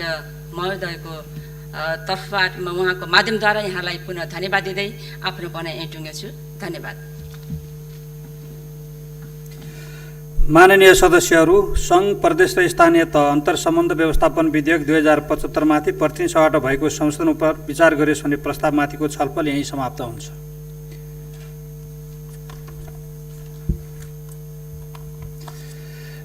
महोदयको तर्फबाट म उहाँको माध्यमद्वारा यहाँलाई पुनः धन्यवाद दिँदै आफ्नो भनाइ यहीँ टुङ्गेको छु। धन्यवाद। माननीय सदस्यहरू, सङ्घ प्रदेश र स्थानीय तह अन्तर्सम्बन्ध व्यवस्थापन विधेयक 2075 माथि प्रतिनिधि सभाबाट भएको संशोधन उप विचार गरियोस् भन्ने प्रस्तावमाथिको छलफल यहीँ समाप्त हुन्छ।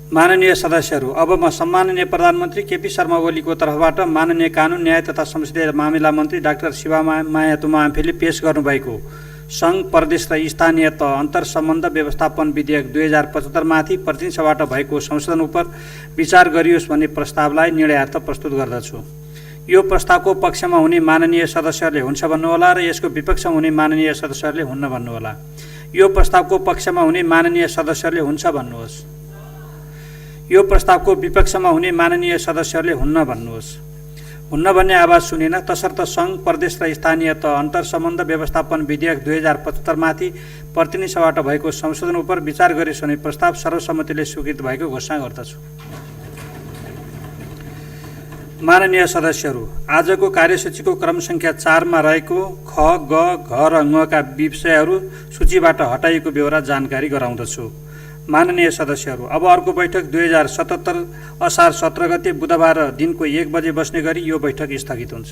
माननीय सदस्यहरू, अब म सम्माननीय प्रधानमन्त्री केपी शर्मा ओलीको तर्फबाट माननीय कानुन न्याय तथा संसदीय मामिला मन्त्री डाक्टर शिवमाया तुमाम्फेले पेश गर्नुभएको सङ्घ प्रदेश र स्थानीय तह अन्तर्सम्बन्ध व्यवस्थापन विधेयक 2075 माथि प्रतिनिधि सभाबाट भएको संशोधन उप विचार गरियोस् भन्ने प्रस्तावलाई निर्णयार्थ प्रस्तुत गर्दछु। यो प्रस्तावको पक्षमा हुने माननीय सदस्यहरूले हुन्छ भन्नुहोला र यसको विपक्षमा हुने माननीय सदस्यहरूले हुन्न भन्नुहोला। यो प्रस्तावको पक्षमा हुने माननीय सदस्यहरूले हुन्छ भन्नुहोस्। यो प्रस्तावको विपक्षमा हुने माननीय सदस्यहरूले हुन्न भन्नुहोस्। हुन्न भन्ने आवाज सुनिन। तसर्थ सङ्घ प्रदेश र स्थानीय तह अन्तर्सम्बन्ध व्यवस्थापन विधेयक 2075 माथि प्रतिनिधि सभाबाट भएको संशोधन उप विचार गरियोस् भन्ने प्रस्ताव सर्वसम्मतिले स्वीकृत भएको घोषणा गर्दछु। माननीय सदस्यहरू, आजको कार्यसूचीको क्रम सङ्ख्या 4 मा रहेको ख, ग, घ र ङ का विषयहरू सूचीबाट हटाइएको बेहोरा जानकारी गराउँदछु। माननीय सदस्यहरू, अब अर्को बैठक 2077 असार 17 गते बुधबार दिनको 1 बजे बस्ने गरी यो बैठक स्थगित हुन्छ।